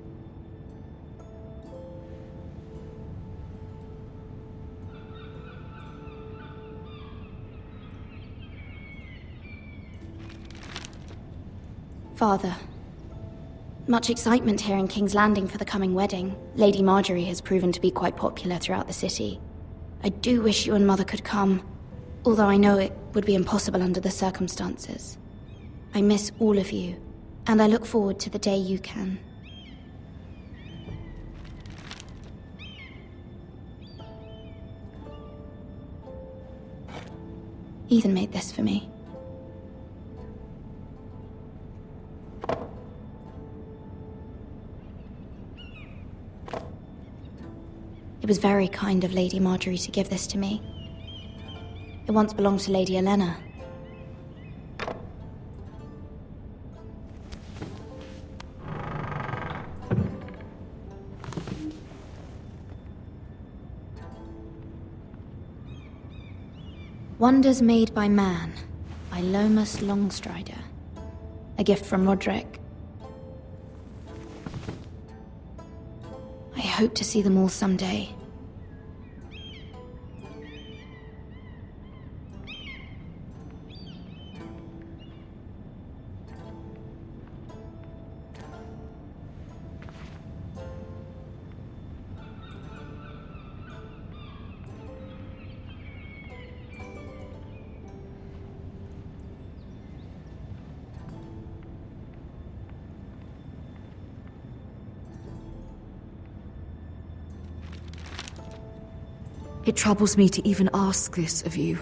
J: Father, much excitement here in King's Landing for the coming wedding. Lady Marjorie has proven to be quite popular throughout the city. I do wish you and Mother could come, although I know it would be impossible under the circumstances. I miss all of you, and I look forward to the day you can. Ethan made this for me. It was very kind of Lady Marjorie to give this to me. It once belonged to Lady Elena. Wonders Made by Man, by Lomas Longstrider. A gift from Roderick. hope to see them all someday.
I: It troubles me to even ask this of you,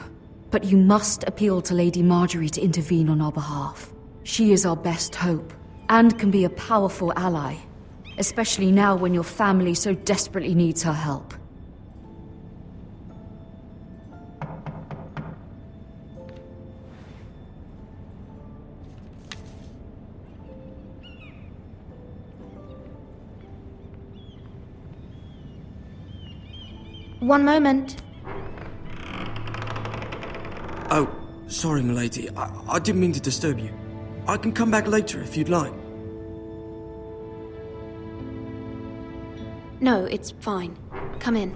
I: but you must appeal to Lady Marjorie to intervene on our behalf. She is our best hope, and can be a powerful ally, especially now when your family so desperately needs her help.
J: One moment.
N: Oh, sorry, milady. I didn't mean to disturb you. I can come back later if you'd like.
J: No, it's fine. Come in.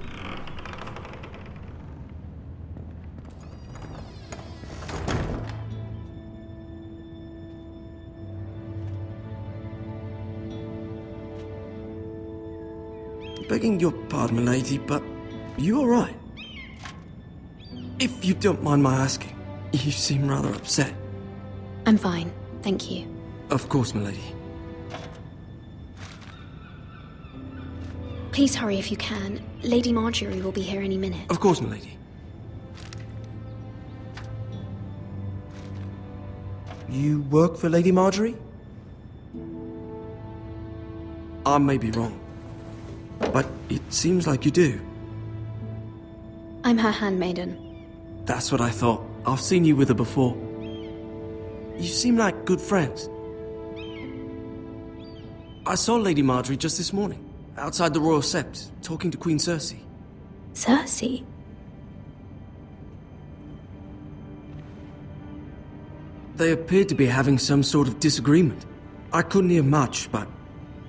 N: Begging your pardon, milady, but you all right? If you don't mind my asking, you seem rather upset.
J: I'm fine, thank you.
N: Of course, milady.
J: Please hurry if you can. Lady Marjorie will be here any minute.
N: Of course, milady. You work for Lady Marjorie? I may be wrong, but it seems like you do.
J: I'm her handmaiden.
N: That's what I thought. I've seen you with her before. You seem like good friends. I saw Lady Marjorie just this morning, outside the Royal Sept, talking to Queen Cersei.
J: Cersei?
N: They appeared to be having some sort of disagreement. I couldn't hear much, but...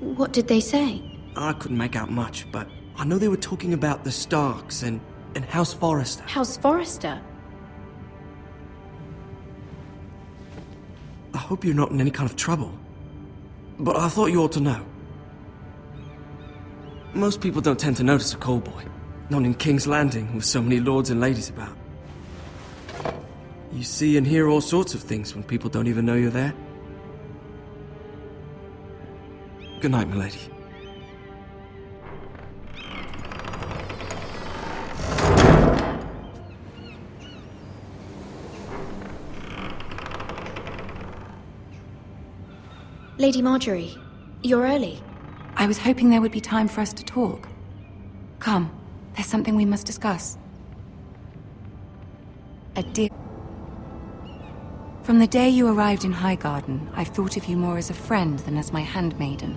J: What did they say?
N: I couldn't make out much, but I know they were talking about the Starks and House Forrester.
J: House Forrester?
N: I hope you're not in any kind of trouble. But I thought you ought to know. Most people don't tend to notice a callboy. Not in King's Landing, with so many lords and ladies about. You see and hear all sorts of things when people don't even know you're there. Good night, milady.
J: Lady Marjorie, you're early.
O: I was hoping there would be time for us to talk. Come, there's something we must discuss. A dear... From the day you arrived in Highgarden, I've thought of you more as a friend than as my handmaiden.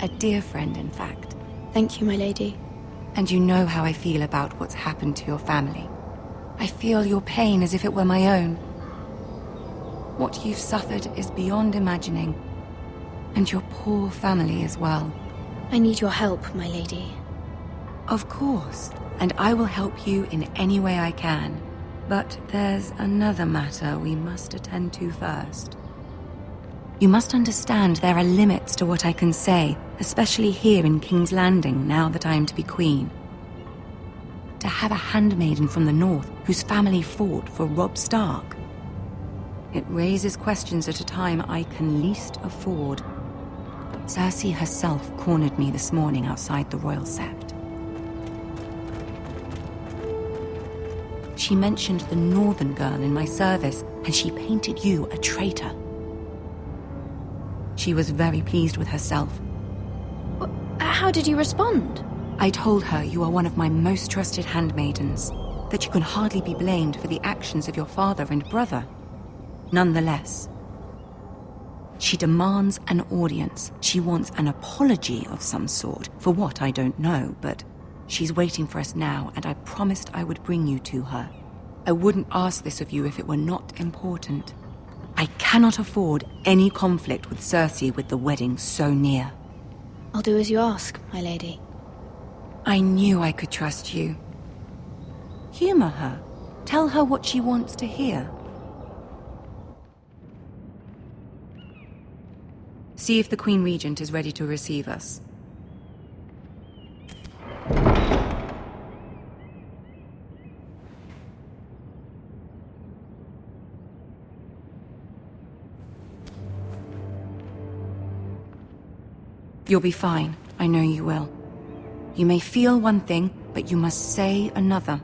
O: A dear friend, in fact.
J: Thank you, my lady.
O: And you know how I feel about what's happened to your family. I feel your pain as if it were my own. What you've suffered is beyond imagining. And your poor family as well.
J: I need your help, my lady.
O: Of course, and I will help you in any way I can. But there's another matter we must attend to first. You must understand there are limits to what I can say, especially here in King's Landing, now that I am to be queen. To have a handmaiden from the north whose family fought for Robb Stark. It raises questions at a time I can least afford. Cersei herself cornered me this morning outside the Royal Sept. She mentioned the northern girl in my service, and she painted you a traitor. She was very pleased with herself.
J: How did you respond?
O: I told her you are one of my most trusted handmaidens, that you can hardly be blamed for the actions of your father and brother. Nonetheless, she demands an audience. She wants an apology of some sort, for what I don't know, but she's waiting for us now, and I promised I would bring you to her. I wouldn't ask this of you if it were not important. I cannot afford any conflict with Cersei with the wedding so near.
J: I'll do as you ask, my lady.
O: I knew I could trust you. Humor her. Tell her what she wants to hear. See if the Queen Regent is ready to receive us. You'll be fine. I know you will. You may feel one thing, but you must say another.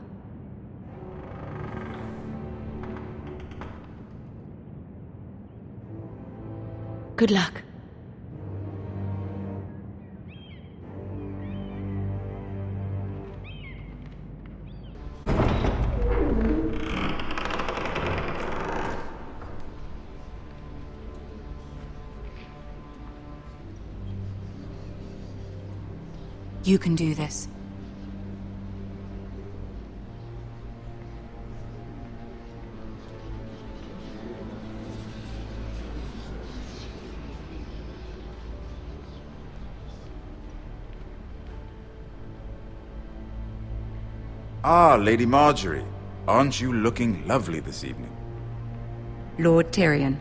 O: Good luck. You can do this.
P: Ah, Lady Marjorie. Aren't you looking lovely this evening?
O: Lord Tyrion.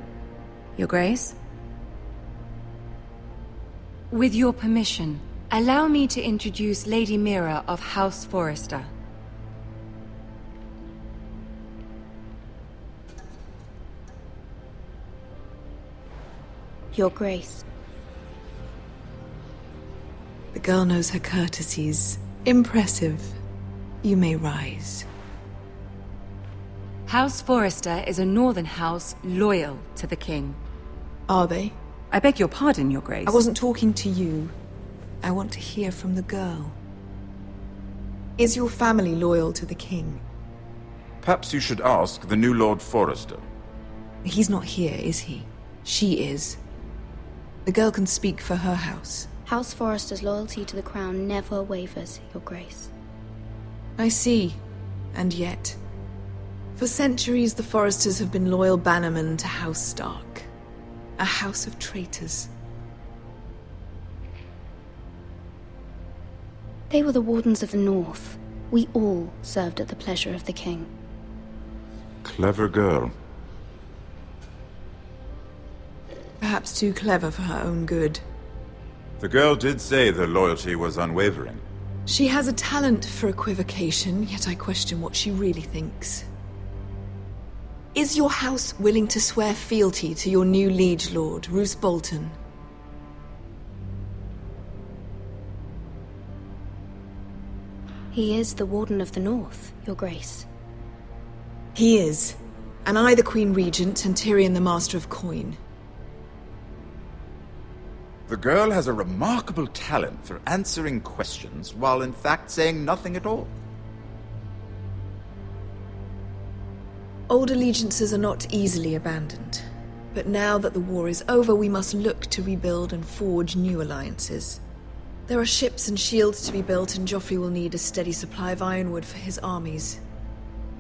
O: Your Grace? With your permission, allow me to introduce Lady Mira of House Forrester.
J: Your Grace.
Q: The girl knows her courtesies. Impressive. You may rise.
O: House Forrester is a northern house loyal to the king.
Q: Are they?
O: I beg your pardon, Your Grace.
Q: I wasn't talking to you. I want to hear from the girl. Is your family loyal to the king?
P: Perhaps you should ask the new Lord Forrester.
Q: He's not here, is he? She is. The girl can speak for her house.
L: House Forrester's loyalty to the crown never wavers, Your Grace.
Q: I see. And yet... For centuries, the Forresters have been loyal bannermen to House Stark. A house of traitors.
L: They were the Wardens of the North. We all served at the pleasure of the king.
P: Clever girl.
Q: Perhaps too clever for her own good.
P: The girl did say their loyalty was unwavering.
Q: She has a talent for equivocation, yet I question what she really thinks. Is your house willing to swear fealty to your new liege lord, Roose Bolton?
L: He is the Warden of the North, Your Grace.
Q: He is. And I the Queen Regent, and Tyrion the Master of Coin.
P: The girl has a remarkable talent for answering questions while in fact saying nothing at all.
Q: Old allegiances are not easily abandoned. But now that the war is over, we must look to rebuild and forge new alliances. There are ships and shields to be built, and Joffrey will need a steady supply of ironwood for his armies.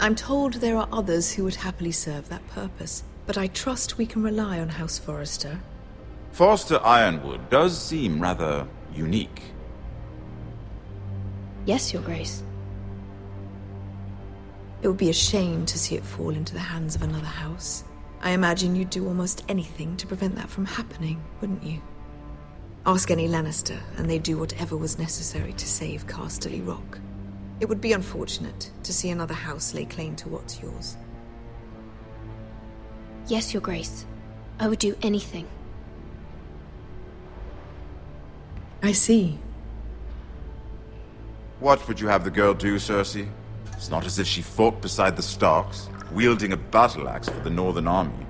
Q: I'm told there are others who would happily serve that purpose, but I trust we can rely on House Forrester.
P: Forster Ironwood does seem rather unique.
L: Yes, Your Grace.
Q: It would be a shame to see it fall into the hands of another house. I imagine you'd do almost anything to prevent that from happening, wouldn't you? Ask any Lannister, and they'd do whatever was necessary to save Casterly Rock. It would be unfortunate to see another house lay claim to what's yours.
L: Yes, Your Grace. I would do anything.
Q: I see.
P: What would you have the girl do, Cersei? It's not as if she fought beside the Starks, wielding a battle axe for the Northern Army.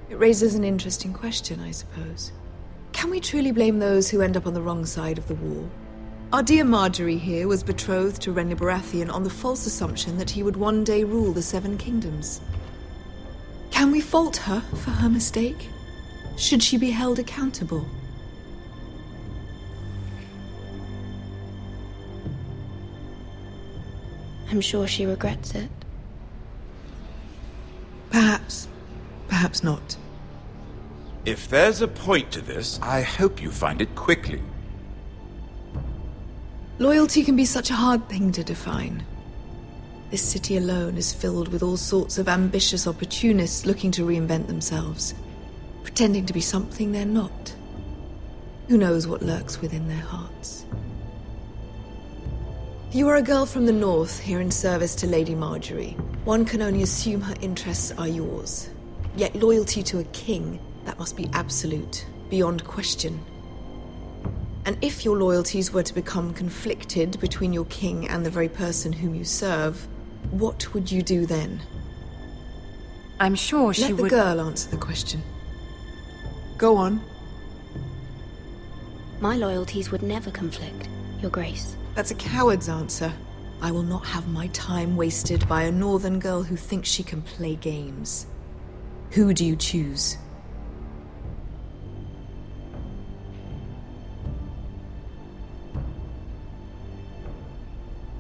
Q: It raises an interesting question, I suppose. Can we truly blame those who end up on the wrong side of the war? Our dear Marjorie here was betrothed to Renly Baratheon on the false assumption that he would one day rule the Seven Kingdoms. Can we fault her for her mistake? Should she be held accountable?
L: I'm sure she regrets it.
Q: Perhaps. Perhaps not.
P: If there's a point to this, I hope you find it quickly.
Q: Loyalty can be such a hard thing to define. This city alone is filled with all sorts of ambitious opportunists looking to reinvent themselves, pretending to be something they're not. Who knows what lurks within their hearts? You are a girl from the north, here in service to Lady Marjorie. One can only assume her interests are yours. Yet loyalty to a king, that must be absolute, beyond question. And if your loyalties were to become conflicted between your king and the very person whom you serve, what would you do then?
O: I'm sure she would...
Q: Let the girl answer the question. Go on.
R: My loyalties would never conflict, Your Grace.
Q: That's a coward's answer. I will not have my time wasted by a northern girl who thinks she can play games. Who do you choose?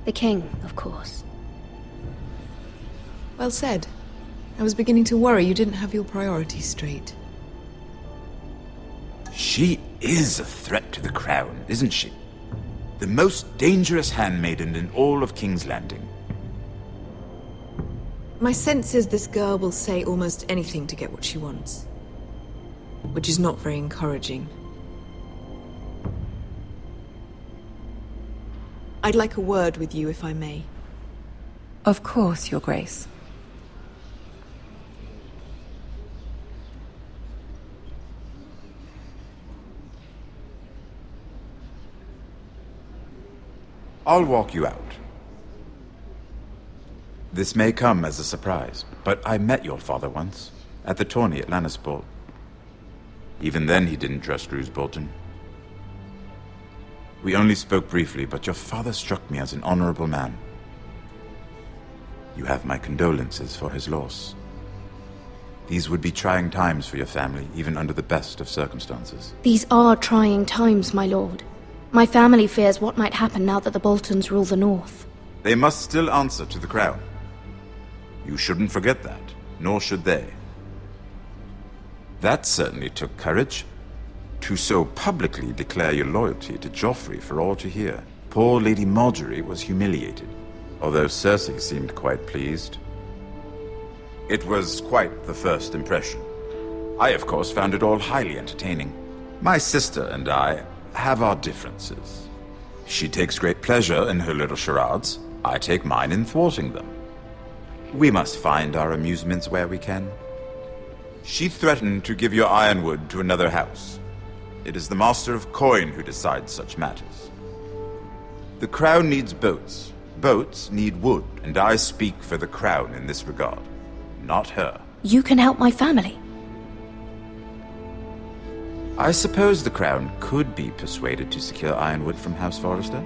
R: The king, of course.
Q: Well said. I was beginning to worry you didn't have your priorities straight.
P: She is a threat to the crown, isn't she? The most dangerous handmaiden in all of King's Landing.
Q: My sense is this girl will say almost anything to get what she wants. Which is not very encouraging. I'd like a word with you, if I may.
O: Of course, Your Grace.
P: I'll walk you out. This may come as a surprise, but I met your father once, at the tourney at Lannisport. Even then he didn't trust Roose Bolton. We only spoke briefly, but your father struck me as an honorable man. You have my condolences for his loss. These would be trying times for your family, even under the best of circumstances.
R: These are trying times, my lord. My family fears what might happen now that the Boltons rule the North.
P: They must still answer to the crown. You shouldn't forget that, nor should they. That certainly took courage. To so publicly declare your loyalty to Joffrey for all to hear. Poor Lady Marjorie was humiliated, although Cersei seemed quite pleased. It was quite the first impression. I, of course, found it all highly entertaining. My sister and I have our differences. She takes great pleasure in her little charades. I take mine in thwarting them. We must find our amusements where we can. She threatened to give your ironwood to another house. It is the Master of Coin who decides such matters. The crown needs boats. Boats need wood, and I speak for the crown in this regard, not her.
R: You can help my family.
P: I suppose the crown could be persuaded to secure ironwood from House Forrester.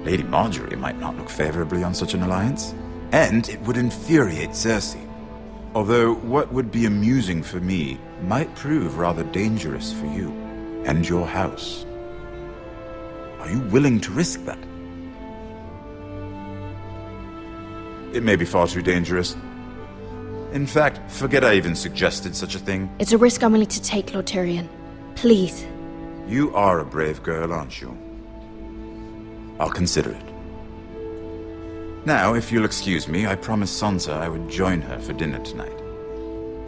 P: Lady Marjorie might not look favorably on such an alliance, and it would infuriate Cersei. Although what would be amusing for me might prove rather dangerous for you and your house. Are you willing to risk that? It may be far too dangerous. In fact, forget I even suggested such a thing.
R: It's a risk I'm willing to take, Lord Tyrion. Please.
P: You are a brave girl, aren't you? I'll consider it. Now, if you'll excuse me, I promised Sansa I would join her for dinner tonight.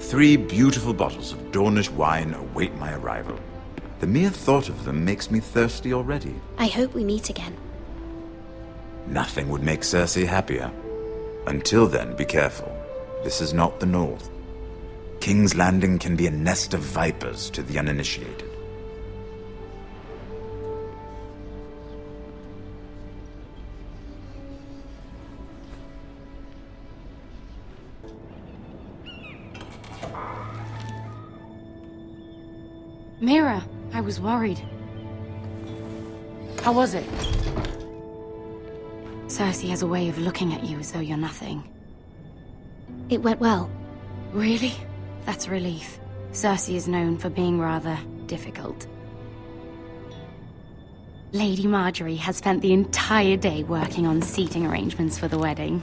P: 3 beautiful bottles of Dornish wine await my arrival. The mere thought of them makes me thirsty already.
R: I hope we meet again.
P: Nothing would make Cersei happier. Until then, be careful. This is not the North. King's Landing can be a nest of vipers to the uninitiated.
O: Mira, I was worried. How was it? Cersei has a way of looking at you as though you're nothing.
R: It went well.
O: Really? That's a relief. Cersei is known for being rather difficult. Lady Marjorie has spent the entire day working on seating arrangements for the wedding.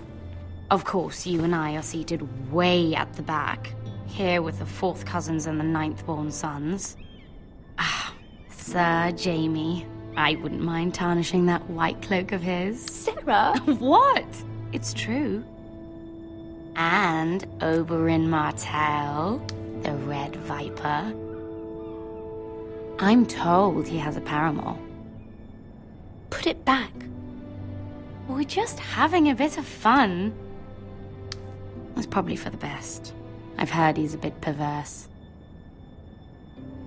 O: Of course, you and I are seated way at the back, here with the 4th cousins and the 9th-born sons. Ah, Sir Jaime. I wouldn't mind tarnishing that white cloak of his.
R: Sarah!
O: What? It's true. And Oberyn Martell, the Red Viper. I'm told he has a paramour.
R: Put it back.
O: We're just having a bit of fun. It's probably for the best. I've heard he's a bit perverse.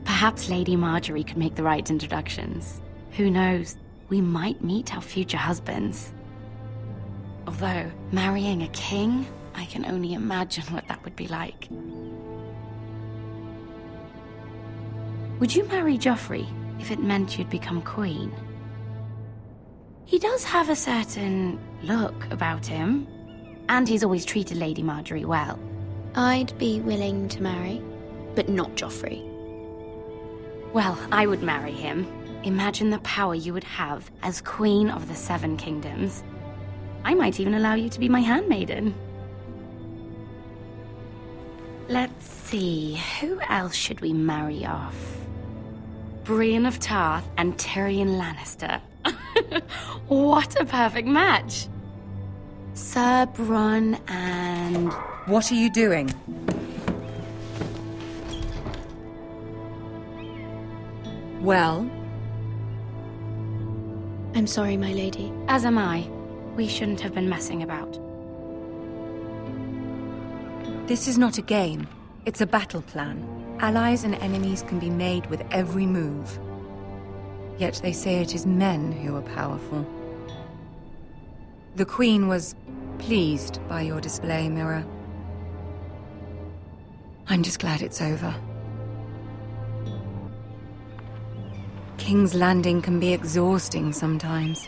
O: Perhaps Lady Marjorie could make the right introductions. Who knows? We might meet our future husbands. Although, marrying a king, I can only imagine what that would be like. Would you marry Joffrey if it meant you'd become queen? He does have a certain look about him, and he's always treated Lady Marjorie well.
R: I'd be willing to marry, but not Joffrey.
O: Well, I would marry him. Imagine the power you would have as Queen of the Seven Kingdoms. I might even allow you to be my handmaiden. Let's see, who else should we marry off? Brienne of Tarth and Tyrion Lannister. What a perfect match! Sir Bronn and...
S: What are you doing? Well?
R: I'm sorry, my lady.
O: As am I. We shouldn't have been messing about.
S: This is not a game. It's a battle plan. Allies and enemies can be made with every move. Yet they say it is men who are powerful. The Queen was pleased by your display, Mira. I'm just glad it's over. King's Landing can be exhausting sometimes.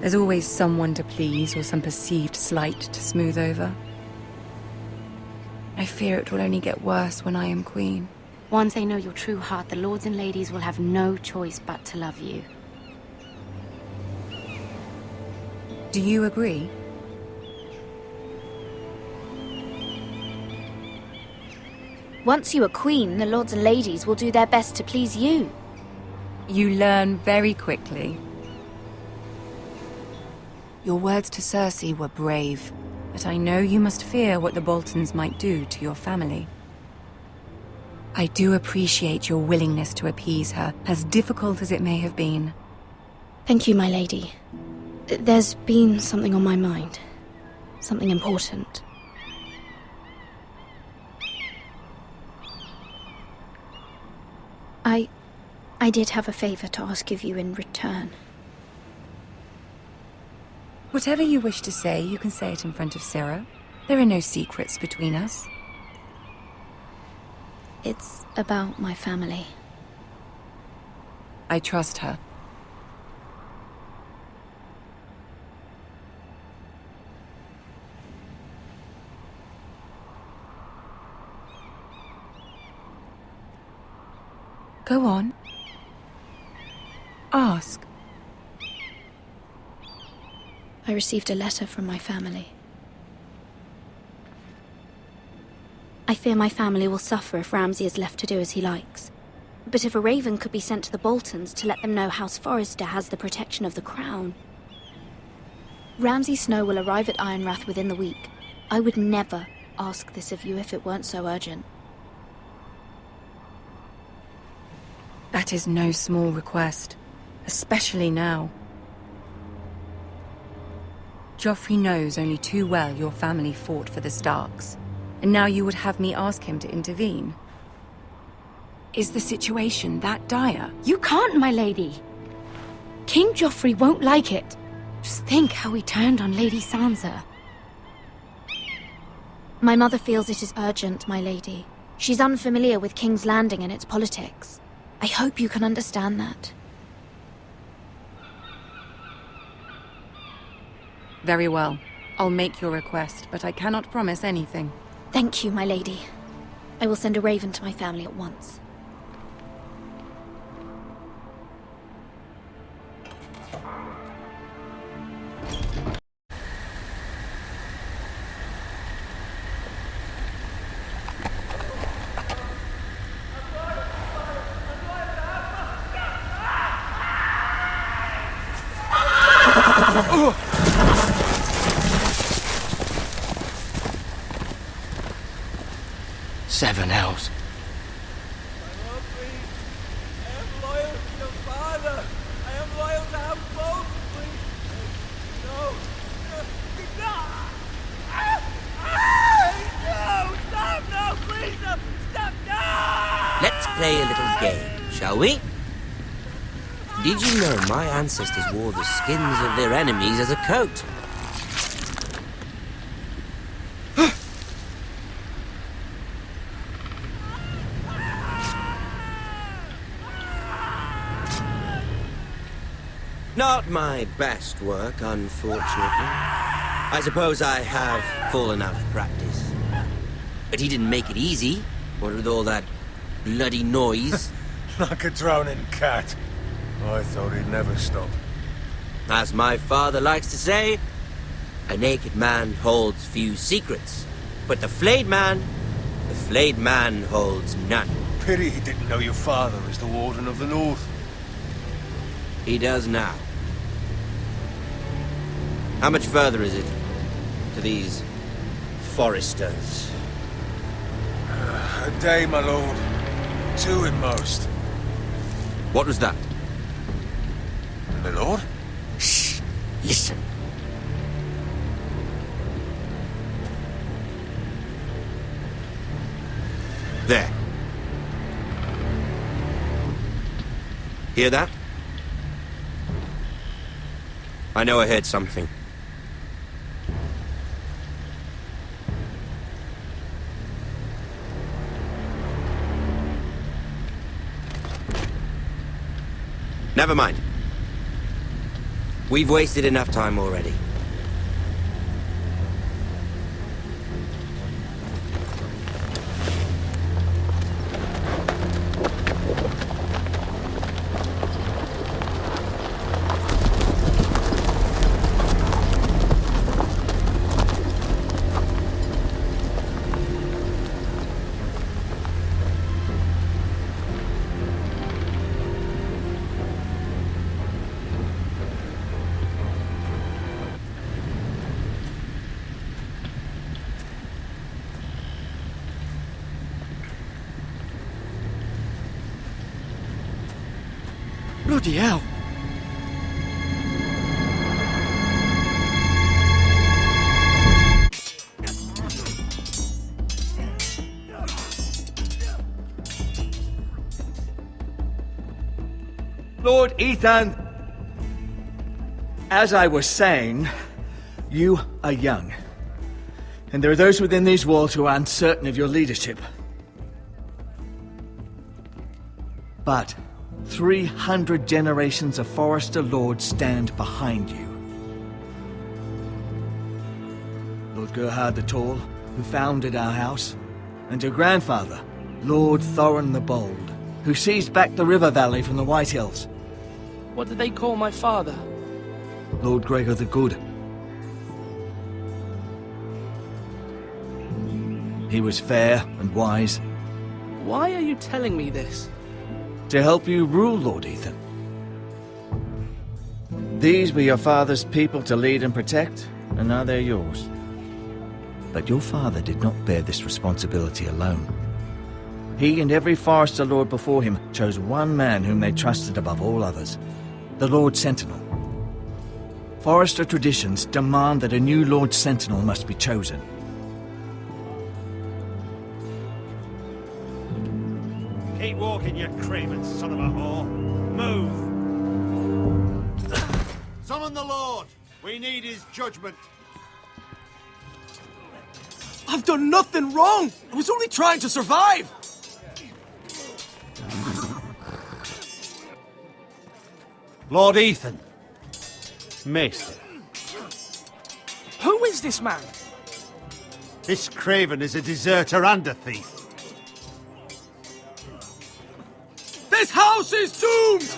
S: There's always someone to please or some perceived slight to smooth over. I fear it will only get worse when I am queen.
O: Once they know your true heart, the lords and ladies will have no choice but to love you.
S: Do you agree?
R: Once you are queen, the lords and ladies will do their best to please you.
S: You learn very quickly. Your words to Cersei were brave, but I know you must fear what the Boltons might do to your family. I do appreciate your willingness to appease her, as difficult as it may have been.
R: Thank you, my lady. There's been something on my mind. Something important. I did have a favor to ask of you in return.
S: Whatever you wish to say, you can say it in front of Sarah. There are no secrets between us.
R: It's about my family.
S: I trust her. Go on. Ask.
R: I received a letter from my family. I fear my family will suffer if Ramsay is left to do as he likes. But if a raven could be sent to the Boltons to let them know House Forrester has the protection of the crown. Ramsay Snow will arrive at Ironrath within the week. I would never ask this of you if it weren't so urgent.
S: That is no small request, especially now. Joffrey knows only too well your family fought for the Starks, and now you would have me ask him to intervene. Is the situation that dire?
O: You can't, my lady. King Joffrey won't like it. Just think how he turned on Lady Sansa.
R: My mother feels it is urgent, my lady. She's unfamiliar with King's Landing and its politics. I hope you can understand that.
S: Very well. I'll make your request, but I cannot promise anything.
R: Thank you, my lady. I will send a raven to my family at once.
D: Seven hells.
T: Let's play a little game, shall we? Did you know my ancestors wore the skins of their enemies as a coat? Not my best work, unfortunately. I suppose I have fallen out of practice. But he didn't make it easy, what with all that bloody noise.
F: Like a drowning cat. I thought he'd never stop.
T: As my father likes to say, a naked man holds few secrets. But the flayed man holds none.
F: Pity he didn't know your father was the Warden of the North.
T: He does now. How much further is it to these foresters?
F: A day, my lord. 2 at most.
T: What was that?
F: My lord?
T: Shh! Listen. There. Hear that? I know I heard something. Never mind. We've wasted enough time already.
D: Bloody hell!
H: Lord Ethan! As I was saying, you are young. And there are those within these walls who are uncertain of your leadership. But 300 generations of Forester Lords stand behind you. Lord Gerhard the Tall, who founded our house, and your grandfather, Lord Thorin the Bold, who seized back the river valley from the White Hills.
M: What did they call my father?
H: Lord Gregor the Good. He was fair and wise.
M: Why are you telling me this?
H: To help you rule, Lord Ethan. These were your father's people to lead and protect, and now they're yours. But your father did not bear this responsibility alone. He and every Forester Lord before him chose one man whom they trusted above all others, the Lord Sentinel. Forester traditions demand that a new Lord Sentinel must be chosen.
K: Keep walking, you craven son of a whore. Move!
E: Summon the Lord! We need his judgment.
N: I've done nothing wrong! I was only trying to survive!
K: Lord Ethan. Maester.
M: Who is this man?
K: This craven is a deserter and a thief.
N: This house is doomed!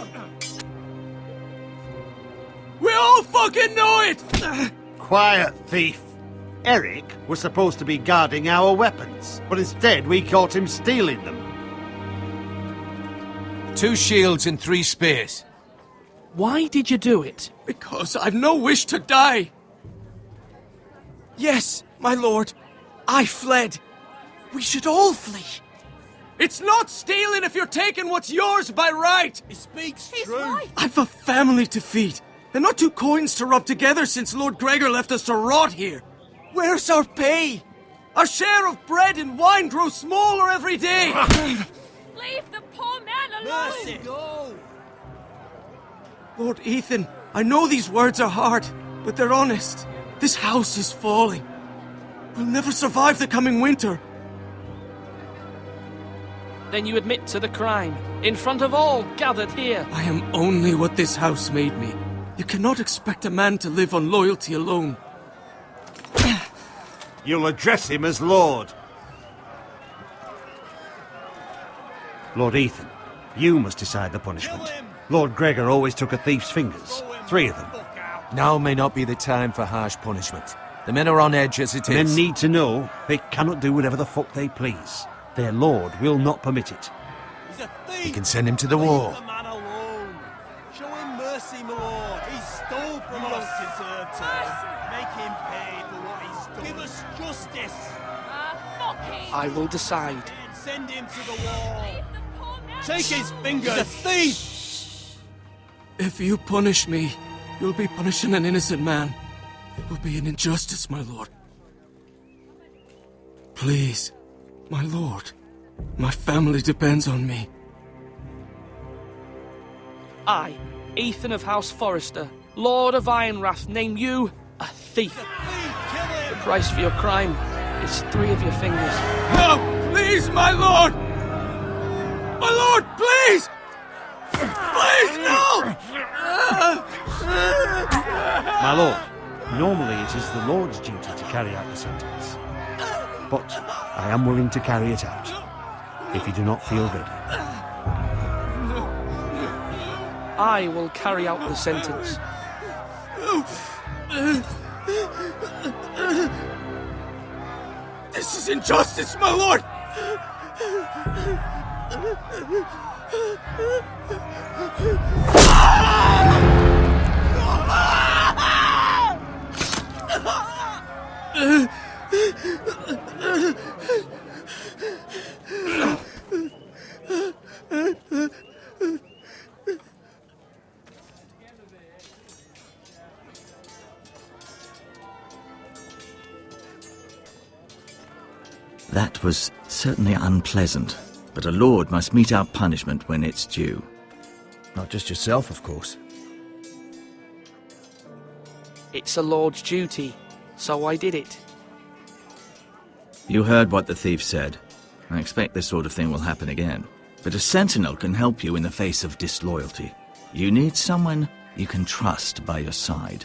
N: We all fucking know it!
K: Quiet, thief. Eric was supposed to be guarding our weapons, but instead we caught him stealing them.
C: 2 shields and 3 spears.
M: Why did you do it?
N: Because I've no wish to die. Yes, my lord, I fled.
G: We should all flee. It's not stealing if you're taking what's yours by right.
E: He speaks
G: He's
E: true.
G: right. I've a family to feed, and not two coins to rub together since Lord Gregor left us to rot here. Where's our pay? Our share of bread and wine grows smaller every day.
A: Leave the poor man alone!
E: Mercy, go!
G: Lord Ethan, I know these words are hard, but they're honest. This house is falling. We'll never survive the coming winter.
M: Then you admit to the crime, in front of all gathered here.
G: I am only what this house made me. You cannot expect a man to live on loyalty alone.
K: You'll address him as Lord. Lord Ethan, you must decide the punishment. Lord Gregor always took a thief's fingers. 3 of them.
C: Now may not be the time for harsh punishment. The men are on edge as it
K: The
C: is.
K: men need to know they cannot do whatever the fuck they please. Their lord will not permit it.
E: He's a thief!
C: You can send him to the war.
E: Leave the man alone. Show him mercy, my lord. He stole from us. Deserved to. Make him pay for what he's done. Give us justice.
M: I will decide.
E: Send him to the wall. Take his fingers. He's a thief!
G: If you punish me, you'll be punishing an innocent man. It will be an injustice, my lord. Please, my lord. My family depends on me.
M: I, Ethan of House Forrester, Lord of Ironwrath, name you a thief. The price for your crime is 3 of your fingers.
G: No, please, my lord! My lord, please! Please, no!
K: My lord, normally it is the Lord's duty to carry out the sentence. But I am willing to carry it out, if you do not feel ready.
M: I will carry out the sentence.
G: This is injustice, my lord!
H: That was certainly unpleasant, but a lord must mete out punishment when it's due.
N: Not just yourself, of course.
M: It's a lord's duty, so I did it.
H: You heard what the thief said. I expect this sort of thing will happen again. But a sentinel can help you in the face of disloyalty. You need someone you can trust by your side.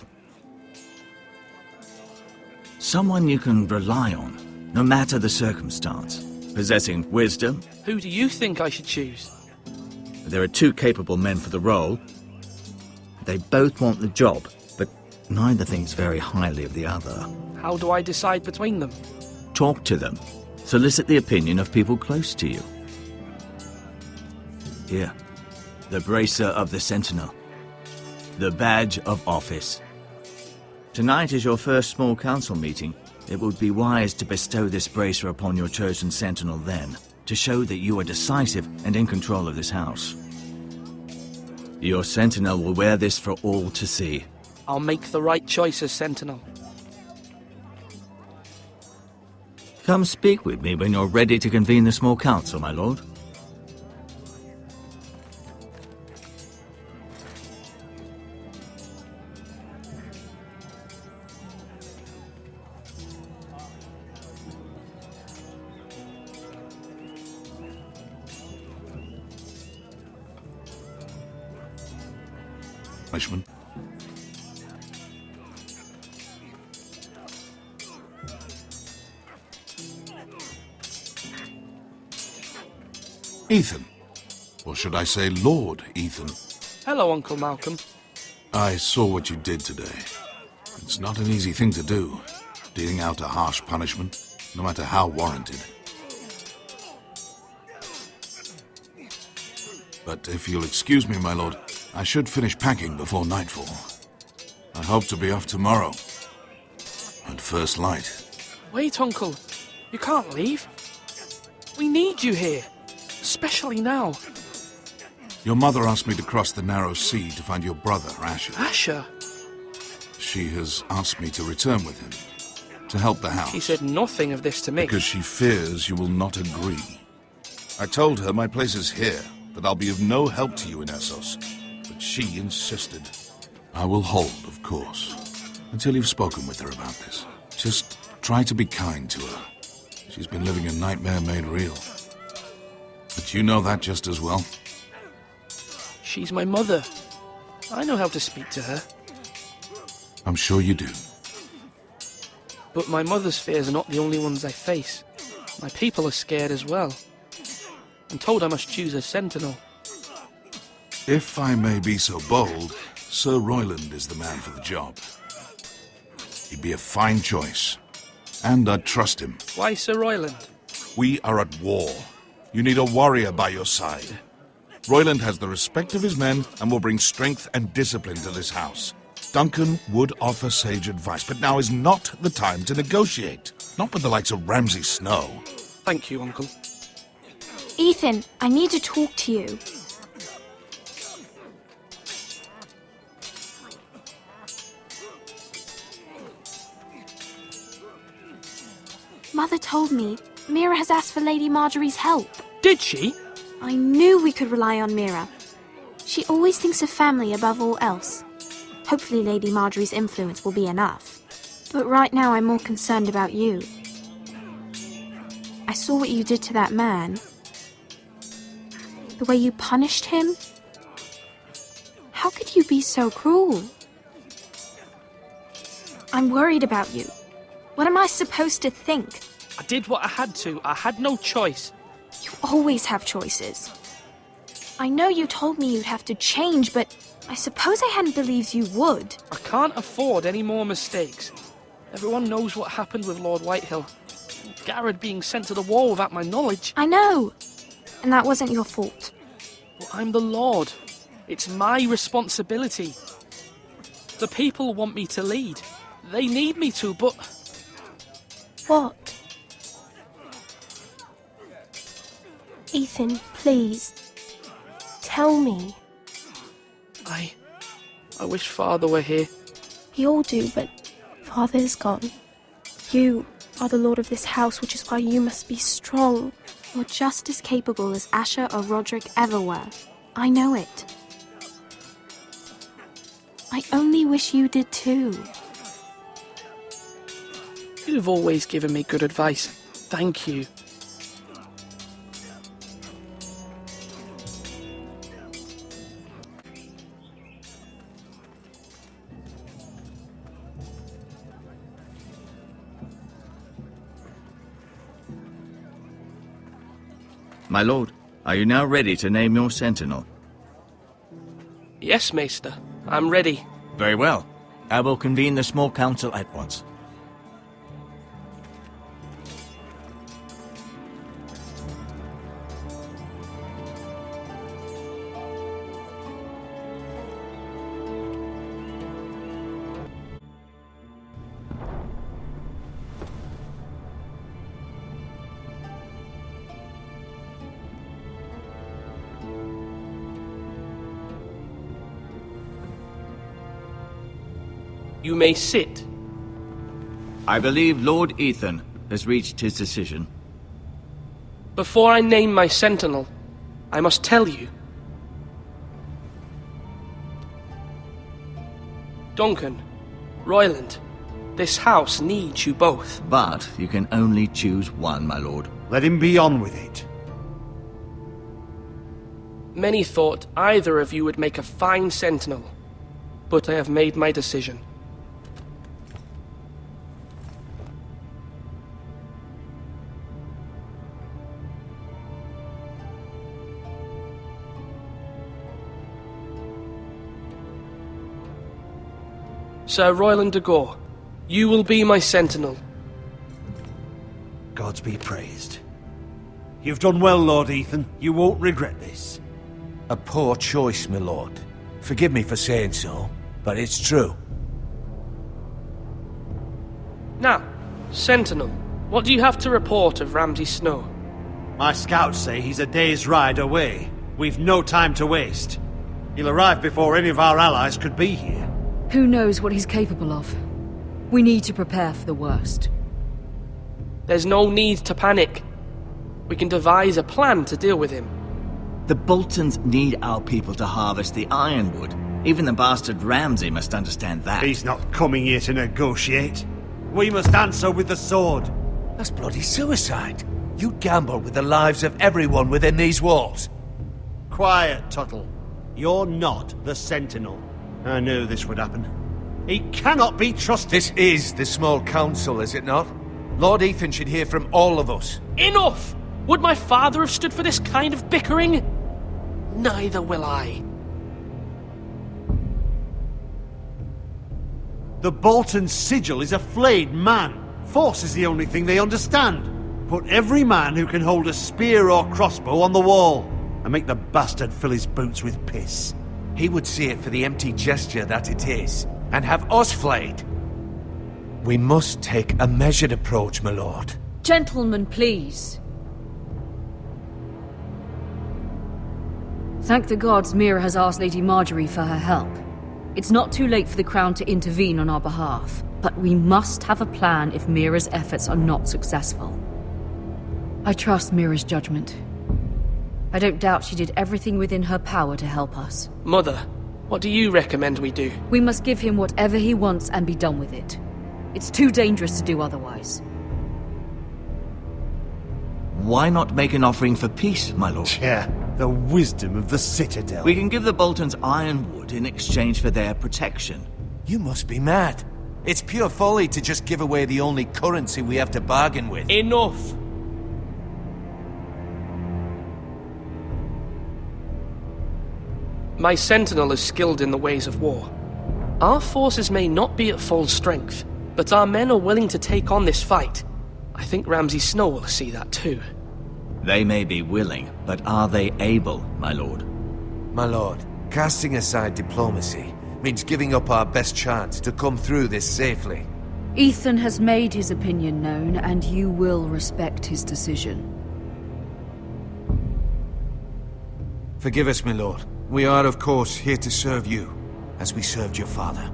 H: Someone you can rely on, no matter the circumstance. Possessing wisdom.
M: Who do you think I should choose?
H: There are 2 capable men for the role. They both want the job, but neither thinks very highly of the other.
M: How do I decide between them?
H: Talk to them. Solicit the opinion of people close to you. Here, the bracer of the Sentinel. The badge of office. Tonight is your first small council meeting. It would be wise to bestow this bracer upon your chosen Sentinel then, to show that you are decisive and in control of this house. Your Sentinel will wear this for all to see.
M: I'll make the right choice as Sentinel.
H: Come speak with me when you're ready to convene the small council, my lord.
F: Punishment. Ethan. Or should I say Lord Ethan?
M: Hello, Uncle Malcolm.
F: I saw what you did today. It's not an easy thing to do, dealing out a harsh punishment, no matter how warranted. But if you'll excuse me, my lord, I should finish packing before nightfall. I hope to be off tomorrow. At first light.
M: Wait, Uncle. You can't leave. We need you here. Especially now.
F: Your mother asked me to cross the narrow sea to find your brother, Asher.
M: Asher?
F: She has asked me to return with him, to help the house.
M: She said nothing of this to me.
F: Because she fears you will not agree. I told her my place is here, that I'll be of no help to you in Essos. But she insisted. I will hold, of course, until you've spoken with her about this. Just try to be kind to her. She's been living a nightmare made real. But you know that just as well.
M: She's my mother. I know how to speak to her.
F: I'm sure you do.
M: But my mother's fears are not the only ones I face. My people are scared as well. I'm told I must choose a sentinel.
F: If I may be so bold, Sir Royland is the man for the job. He'd be a fine choice. And I'd trust him.
M: Why Sir Royland?
F: We are at war. You need a warrior by your side. Royland has the respect of his men and will bring strength and discipline to this house. Duncan would offer sage advice, but now is not the time to negotiate. Not with the likes of Ramsay Snow.
M: Thank you, Uncle.
J: Ethan, I need to talk to you. Mother told me Mira has asked for Lady Marjorie's help.
M: Did she?
J: I knew we could rely on Mira. She always thinks of family above all else. Hopefully Lady Marjorie's influence will be enough. But right now I'm more concerned about you. I saw what you did to that man. The way you punished him. How could you be so cruel? I'm worried about you. What am I supposed to think?
M: I did what I had to. I had no choice.
J: You always have choices. I know you told me you'd have to change, but I suppose I hadn't believed you would.
M: I can't afford any more mistakes. Everyone knows what happened with Lord Whitehill. Garrett being sent to the war without my knowledge.
J: I know. And that wasn't your fault.
M: Well, I'm the Lord. It's my responsibility. The people want me to lead. They need me to, but...
J: What? Ethan, please. Tell me.
M: I wish Father were here.
J: We all do, but Father's gone. You are the lord of this house, which is why you must be strong. You're just as capable as Asher or Roderick ever were. I know it. I only wish you did too.
M: You've always given me good advice. Thank you.
H: My lord, are you now ready to name your sentinel?
M: Yes, Maester. I'm ready.
H: Very well. I will convene the small council at once.
M: You may sit.
H: I believe Lord Ethan has reached his decision.
M: Before I name my sentinel, I must tell you. Duncan, Royland, this house needs you both.
H: But you can only choose one, my lord.
K: Let him be on with it.
M: Many thought either of you would make a fine sentinel, but I have made my decision. Sir Royland de Gore, you will be my sentinel.
K: Gods be praised. You've done well, Lord Ethan. You won't regret this.
F: A poor choice, my lord. Forgive me for saying so, but it's true.
M: Now, sentinel, what do you have to report of Ramsay Snow?
K: My scouts say he's a day's ride away. We've no time to waste. He'll arrive before any of our allies could be here.
I: Who knows what he's capable of? We need to prepare for the worst.
M: There's no need to panic. We can devise a plan to deal with him.
H: The Boltons need our people to harvest the ironwood. Even the bastard Ramsay must understand that.
K: He's not coming here to negotiate. We must answer with the sword.
F: That's bloody suicide. You'd gamble with the lives of everyone within these walls.
K: Quiet, Tuttle. You're not the Sentinel. I knew this would happen. He cannot be trusted.
F: This is the small council, is it not? Lord Ethan should hear from all of us.
M: Enough! Would my father have stood for this kind of bickering? Neither will I.
K: The Bolton sigil is a flayed man. Force is the only thing they understand. Put every man who can hold a spear or crossbow on the wall, and make the bastard fill his boots with piss.
F: He would see it for the empty gesture that it is, and have us flayed. We must take a measured approach, my lord.
I: Gentlemen, please. Thank the gods Mira has asked Lady Marjorie for her help. It's not too late for the Crown to intervene on our behalf, but we must have a plan if Mira's efforts are not successful. I trust Mira's judgment. I don't doubt she did everything within her power to help us.
M: Mother, what do you recommend we do?
I: We must give him whatever he wants and be done with it. It's too dangerous to do otherwise.
H: Why not make an offering for peace, my lord?
K: Yeah, the wisdom of the Citadel.
H: We can give the Boltons ironwood in exchange for their protection.
F: You must be mad. It's pure folly to just give away the only currency we have to bargain with.
M: Enough! My Sentinel is skilled in the ways of war. Our forces may not be at full strength, but our men are willing to take on this fight. I think Ramsay Snow will see that too.
H: They may be willing, but are they able, my lord?
F: My lord, casting aside diplomacy means giving up our best chance to come through this safely.
I: Ethan has made his opinion known, and you will respect his decision.
F: Forgive us, my lord. We are, of course, here to serve you, as we served your father.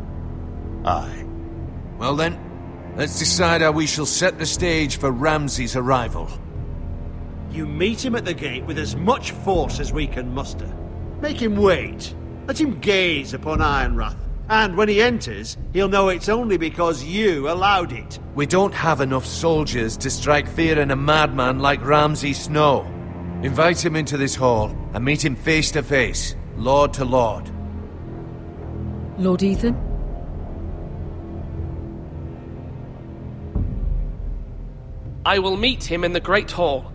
K: Aye.
F: Well then, let's decide how we shall set the stage for Ramsay's arrival.
K: You meet him at the gate with as much force as we can muster. Make him wait. Let him gaze upon Ironrath. And when he enters, he'll know it's only because you allowed it.
F: We don't have enough soldiers to strike fear in a madman like Ramsay Snow. Invite him into this hall and meet him face to face, lord to lord.
I: Lord Ethan?
M: I will meet him in the Great Hall.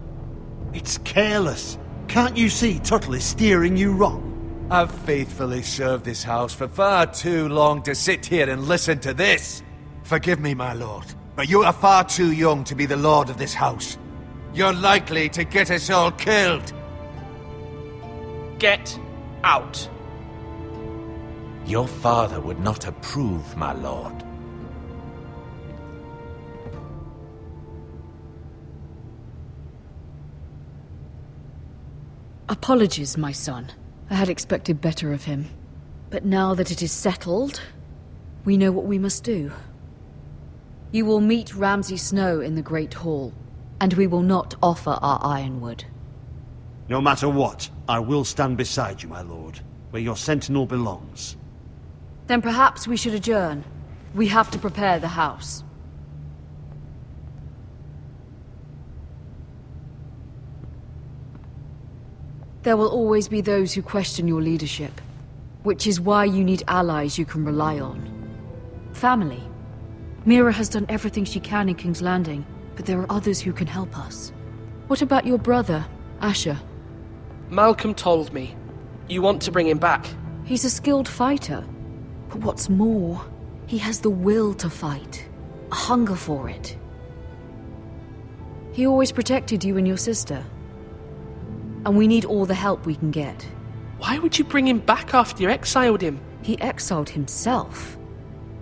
K: It's careless. Can't you see Tuttle is steering you wrong?
F: I've faithfully served this house for far too long to sit here and listen to this. Forgive me, my lord, but you are far too young to be the lord of this house. You're likely to get us all killed.
M: Get out.
F: Your father would not approve, my lord.
I: Apologies, my son. I had expected better of him. But now that it is settled, we know what we must do. You will meet Ramsay Snow in the Great Hall, and we will not offer our ironwood.
K: No matter what, I will stand beside you, my lord, where your sentinel belongs.
I: Then perhaps we should adjourn. We have to prepare the house. There will always be those who question your leadership, which is why you need allies you can rely on. Family. Mira has done everything she can in King's Landing, but there are others who can help us. What about your brother, Asher?
M: Malcolm told me. You want to bring him back?
I: He's a skilled fighter. But what's more, he has the will to fight. A hunger for it. He always protected you and your sister. And we need all the help we can get.
M: Why would you bring him back after you exiled him?
I: He exiled himself.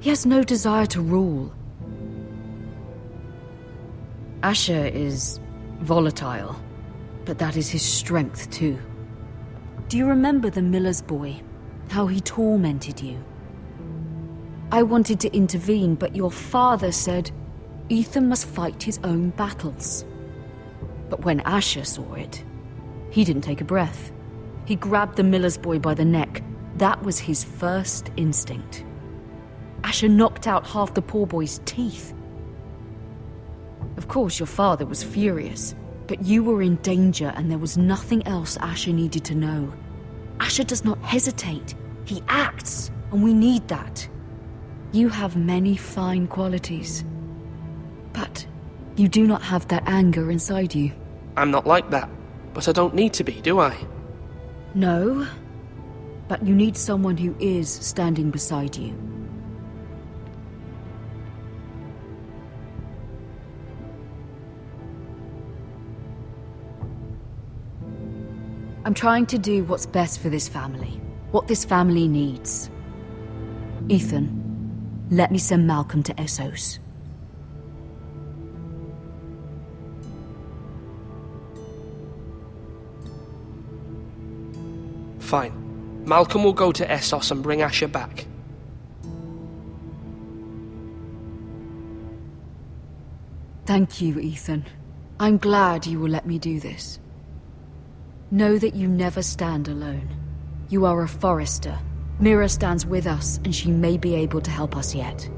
I: He has no desire to rule. Asher is volatile. but that is his strength too. Do you remember the miller's boy? How he tormented you? I wanted to intervene, but your father said Ethan must fight his own battles. But when Asher saw it, he didn't take a breath. He grabbed the miller's boy by the neck. That was his first instinct. Asher knocked out half the poor boy's teeth. Of course, your father was furious, but you were in danger and there was nothing else Asher needed to know. Asher does not hesitate. He acts, and we need that. You have many fine qualities, but you do not have that anger inside you.
M: I'm not like that, but I don't need to be, do I?
I: No, but you need someone who is standing beside you. I'm trying to do what's best for this family, what this family needs. Ethan, let me send Malcolm to Essos.
M: Fine. Malcolm will go to Essos and bring Asher back.
I: Thank you, Ethan. I'm glad you will let me do this. Know that you never stand alone. You are a Forrester. Mira stands with us, and she may be able to help us yet.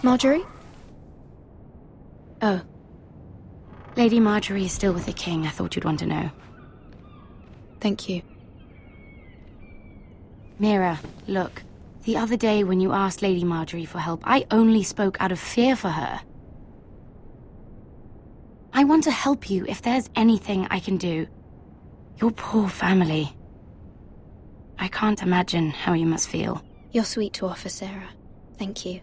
R: Marjorie? Oh. Lady Marjorie is still with the king. I thought you'd want to know.
J: Thank you.
R: Mira, look. The other day when you asked Lady Marjorie for help, I only spoke out of fear for her. I want to help you if there's anything I can do. Your poor family. I can't imagine how you must feel.
J: You're sweet to offer, Sarah. Thank you.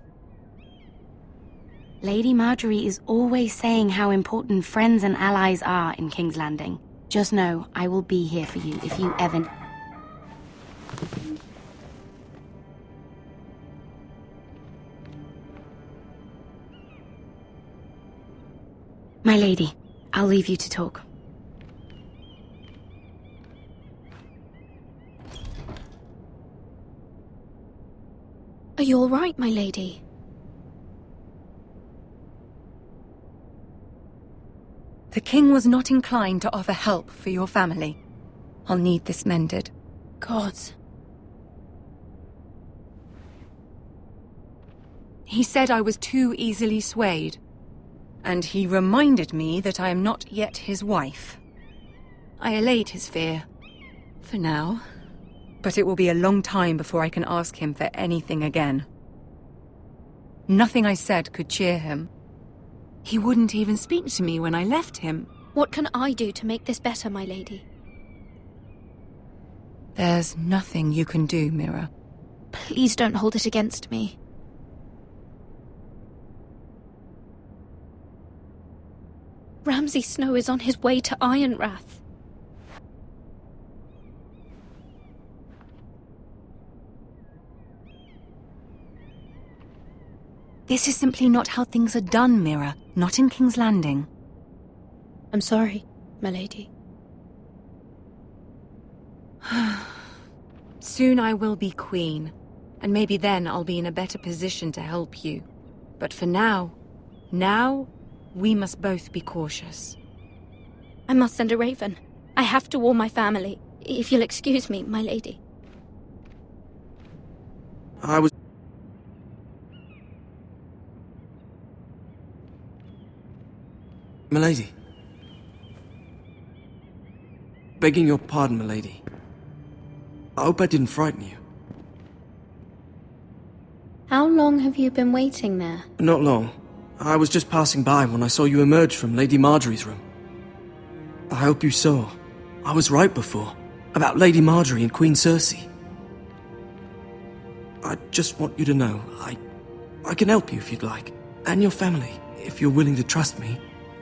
R: Lady Marjorie is always saying how important friends and allies are in King's Landing. Just know, I will be here for you if you ever... My lady, I'll leave you to talk.
J: Are you all right, my lady?
O: The king was not inclined to offer help for your family. I'll need this mended.
J: Gods.
O: He said I was too easily swayed. And he reminded me that I am not yet his wife. I allayed his fear. For now. But it will be a long time before I can ask him for anything again. Nothing I said could cheer him. He wouldn't even speak to me when I left him.
J: What can I do to make this better, my lady?
O: There's nothing you can do, Mira.
J: Please don't hold it against me. Ramsay Snow is on his way to Ironrath.
O: This is simply not how things are done, Mira. Not in King's Landing.
J: I'm sorry, my lady.
O: Soon I will be queen, and maybe then I'll be in a better position to help you. But for now, we must both be cautious.
J: I must send a raven. I have to warn my family. If you'll excuse me, my lady.
N: Milady. Begging your pardon, milady. I hope I didn't frighten you.
R: How long have you been waiting there?
N: Not long. I was just passing by when I saw you emerge from Lady Marjorie's room. I hope you saw. I was right before. About Lady Marjorie and Queen Cersei. I just want you to know, I can help you if you'd like. And your family, if you're willing to trust me.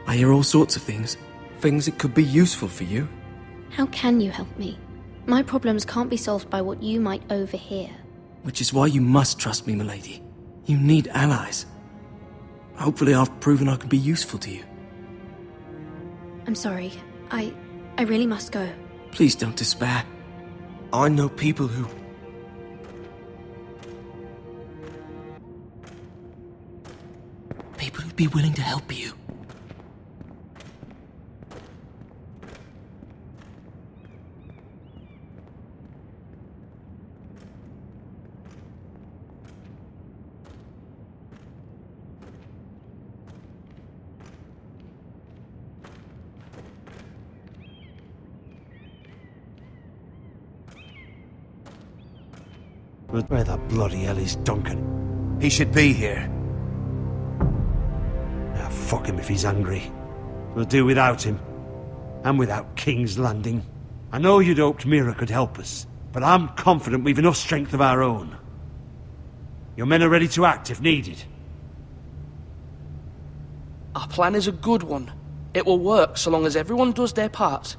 N: I hear all sorts of things. Things that could be useful for you.
R: How can you help me? My problems can't be solved by what you might overhear.
N: Which is why you must trust me, milady. You need allies. Hopefully I've proven I can be useful to you.
R: I'm sorry. I really must go.
N: Please don't despair. I know people who... People who'd be willing to help you.
K: Where the bloody hell is Duncan?
E: He should be here.
K: Ah, fuck him if he's angry. We'll do without him. And without King's Landing. I know you'd hoped Mira could help us, but I'm confident we've enough strength of our own. Your men are ready to act if needed.
M: Our plan is a good one. It will work so long as everyone does their part.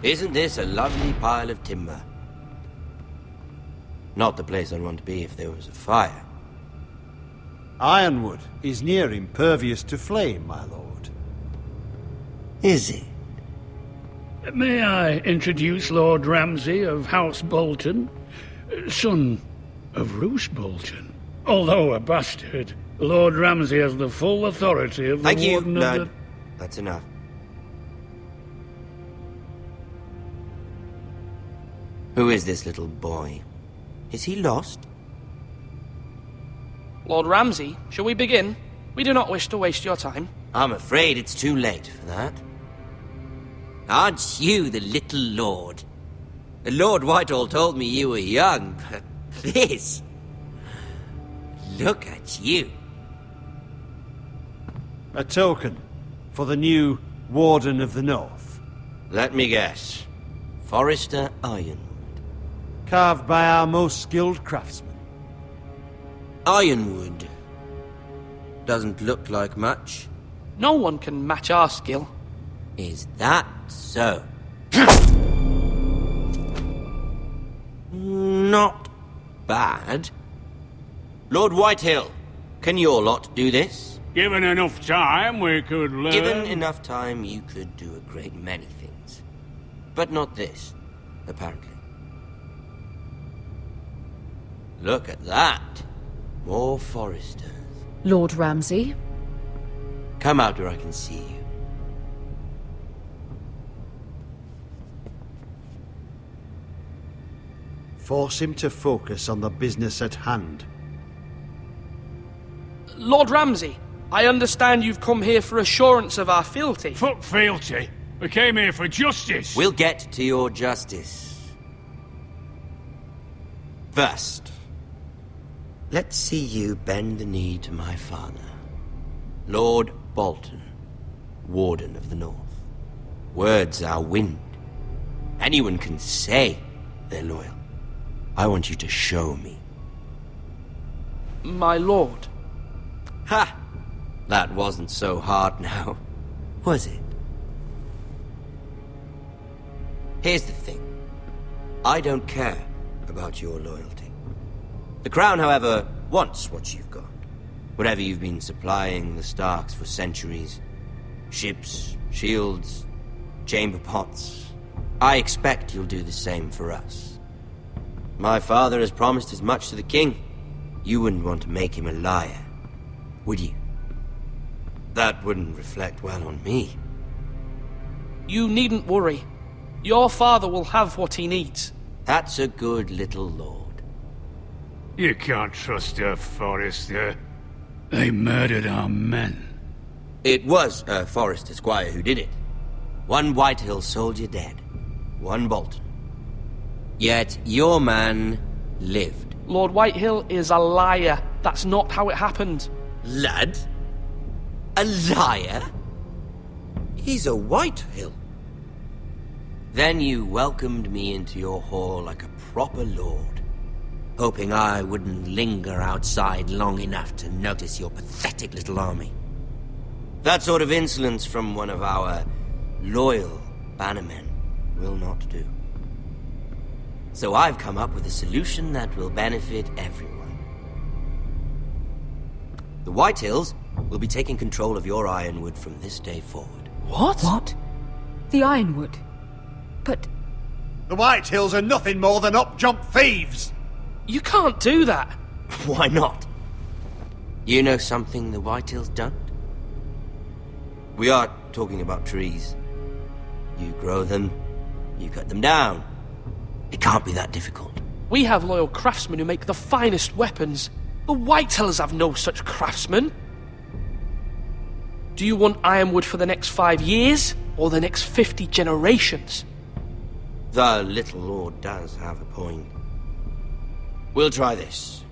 T: Isn't this a lovely pile of timber? Not the place I'd want to be if there was a fire.
K: Ironwood is near impervious to flame, my lord.
T: Is it?
B: May I introduce Lord Ramsay of House Bolton, son of Roose Bolton. Although a bastard, Lord Ramsay has the full authority of the
T: Thank you,
B: Warden of
T: Lord.
B: the...
T: That's enough. Who is this little boy? Is he lost?
M: Lord Ramsay, shall we begin? We do not wish to waste your time.
T: I'm afraid it's too late for that. Aren't you the little lord? Lord Whitehall told me you were young, but this... Look at you.
K: A token for the new Warden of the North.
T: Let me guess. Forrester Ironwood.
K: Carved by our most skilled craftsmen.
T: Ironwood. Doesn't look like much.
M: No one can match our skill.
T: Is that so? Not bad. Lord Whitehill, can your lot do this?
B: Given enough time, we could learn...
T: Given enough time, you could do a great many things. But not this, apparently. Look at that. More Foresters.
I: Lord Ramsay?
T: Come out where I can see you.
K: Force him to focus on the business at hand.
M: Lord Ramsay, I understand you've come here for assurance of our fealty.
B: Fuck fealty. We came here for justice.
T: We'll get to your justice. First, let's see you bend the knee to my father, Lord Bolton, Warden of the North. Words are wind. Anyone can say they're loyal. I want you to show me.
M: My lord.
T: Ha! That wasn't so hard now, was it? Here's the thing. I don't care about your loyalty. The Crown, however, wants what you've got. Whatever you've been supplying the Starks for centuries. Ships, shields, chamber pots. I expect you'll do the same for us. My father has promised as much to the king. You wouldn't want to make him a liar, would you? That wouldn't reflect well on me.
M: You needn't worry. Your father will have what he needs.
T: That's a good little lord.
B: You can't trust her, Forrester. They murdered our men.
T: It was a Forrester squire who did it. One Whitehill soldier dead. One Bolton. Yet your man lived.
M: Lord Whitehill is a liar. That's not how it happened.
T: Lad? A liar? He's a Whitehill. Then you welcomed me into your hall like a proper lord, hoping I wouldn't linger outside long enough to notice your pathetic little army. That sort of insolence from one of our loyal bannermen will not do. So I've come up with a solution that will benefit everyone. The Whitehills will be taking control of your Ironwood from this day forward.
M: What?
I: What? The Ironwood? But...
K: The Whitehills are nothing more than up-jump thieves!
M: You can't do that!
T: Why not? You know something the Whitehills don't? We are talking about trees. You grow them, you cut them down. It can't be that difficult.
M: We have loyal craftsmen who make the finest weapons. The Whitehills have no such craftsmen. Do you want Ironwood for the next 5 years, or the next 50 generations?
T: The little lord does have a point. We'll try this.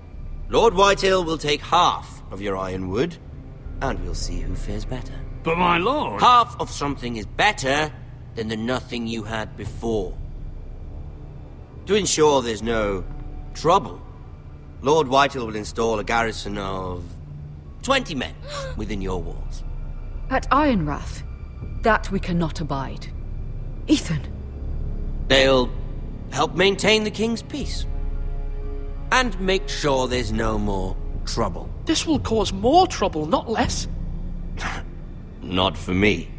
T: Lord Whitehill will take half of your Ironwood, and we'll see who fares better.
B: But my lord...
T: Half of something is better than the nothing you had before. To ensure there's no trouble, Lord Whitehill will install a garrison of 20 men within your walls.
I: At Ironrath? That we cannot abide. Ethan!
T: They'll help maintain the king's peace. And make sure there's no more trouble.
M: This will cause more trouble, not less.
T: Not for me.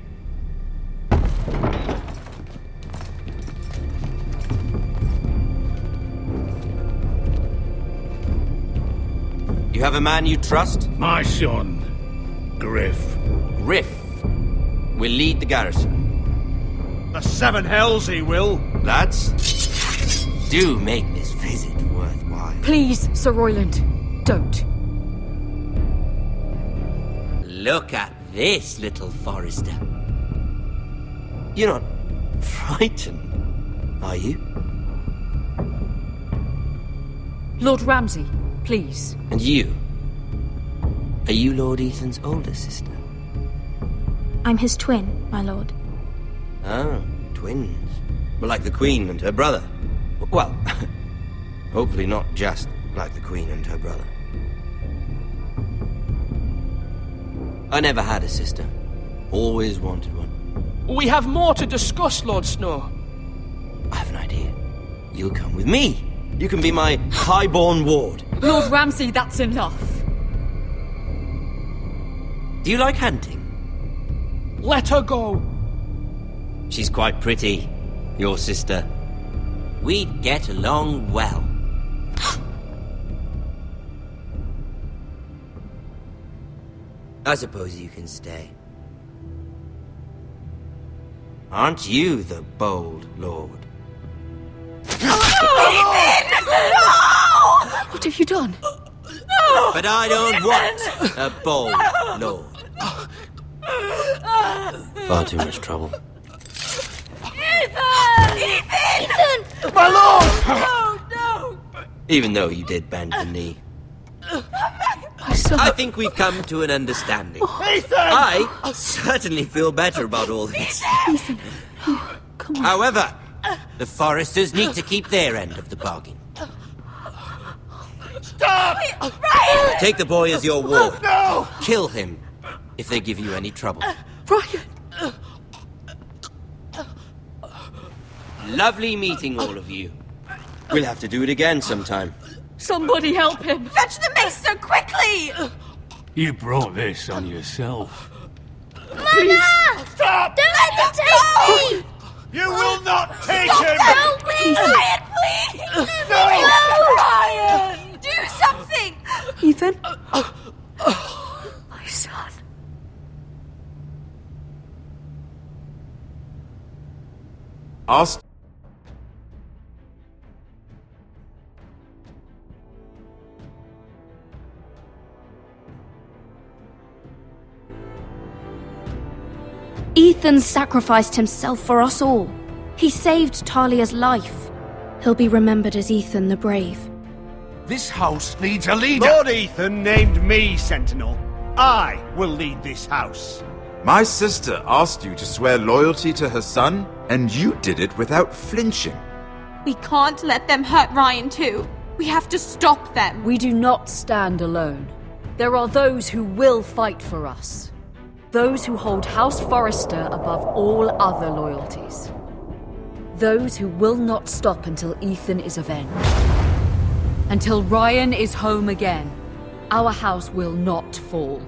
T: You have a man you trust?
B: My son, Griff.
T: Griff will lead the garrison.
K: The seven hells he will.
T: Lads, do make this visit worthwhile.
I: Please, Sir Royland, don't.
T: Look at this, little Forrester. You're not frightened, are you?
I: Lord Ramsay, please.
T: And you? Are you Lord Ethan's older sister?
J: I'm his twin, my lord.
T: Ah, twins. Well, like the Queen and her brother. Well, hopefully not just like the Queen and her brother. I never had a sister. Always wanted one.
M: We have more to discuss, Lord Snow.
T: I have an idea. You'll come with me. You can be my highborn ward.
I: Lord Ramsay, that's enough.
T: Do you like hunting?
M: Let her go.
T: She's quite pretty, your sister. We'd get along well. I suppose you can stay. Aren't you the bold lord?
I: Ethan! No! What have you done? No!
T: But I don't want a bold lord. Far too much trouble.
I: Ethan! Ethan!
K: My lord!
I: No, no!
T: Even though you did bend the knee.
I: My son.
T: I think we've come to an understanding.
K: Ethan!
T: I certainly feel better about all this.
I: Ethan, come on.
T: However, the Foresters need to keep their end of the bargain.
K: Stop!
I: Ryan!
T: Take the boy as your ward.
K: No!
T: Kill him if they give you any trouble.
I: Ryan!
T: Lovely meeting all of you. We'll have to do it again sometime.
I: Somebody help him!
O: Fetch the maester quickly!
B: You brought this on yourself.
L: Mama!
K: Stop!
L: Don't let them take me!
K: You will not take
O: Stop
K: him!
O: that! Ryan, please!
K: No!
O: Ryan! Do something!
I: Ethan? My son.
P: Ask.
J: Ethan sacrificed himself for us all. He saved Talia's life. He'll be remembered as Ethan the Brave.
E: This house needs a leader.
K: Lord Ethan named me Sentinel. I will lead this house.
P: My sister asked you to swear loyalty to her son, and you did it without flinching.
U: We can't let them hurt Ryan too. We have to stop them.
I: We do not stand alone. There are those who will fight for us. Those who hold House Forrester above all other loyalties. Those who will not stop until Ethan is avenged. Until Ryan is home again, our house will not fall.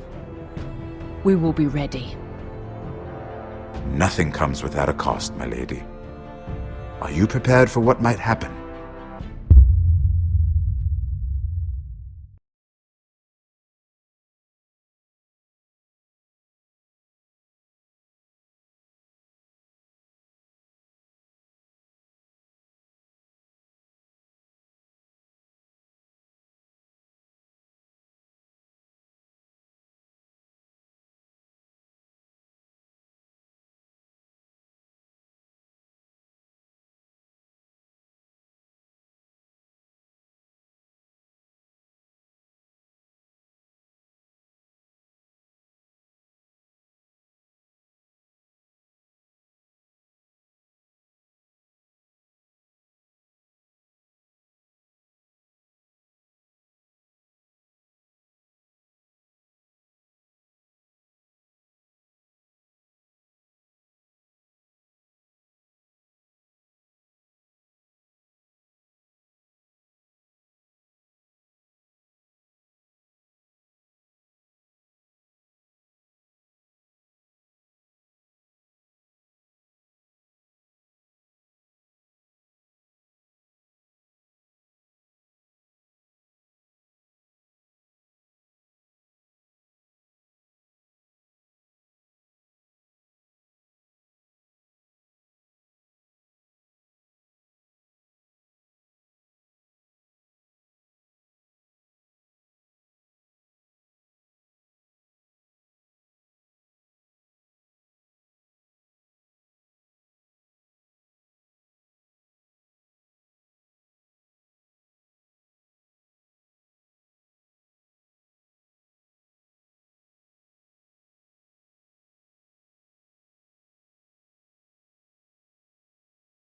I: We will be ready.
P: Nothing comes without a cost, my lady. Are you prepared for what might happen?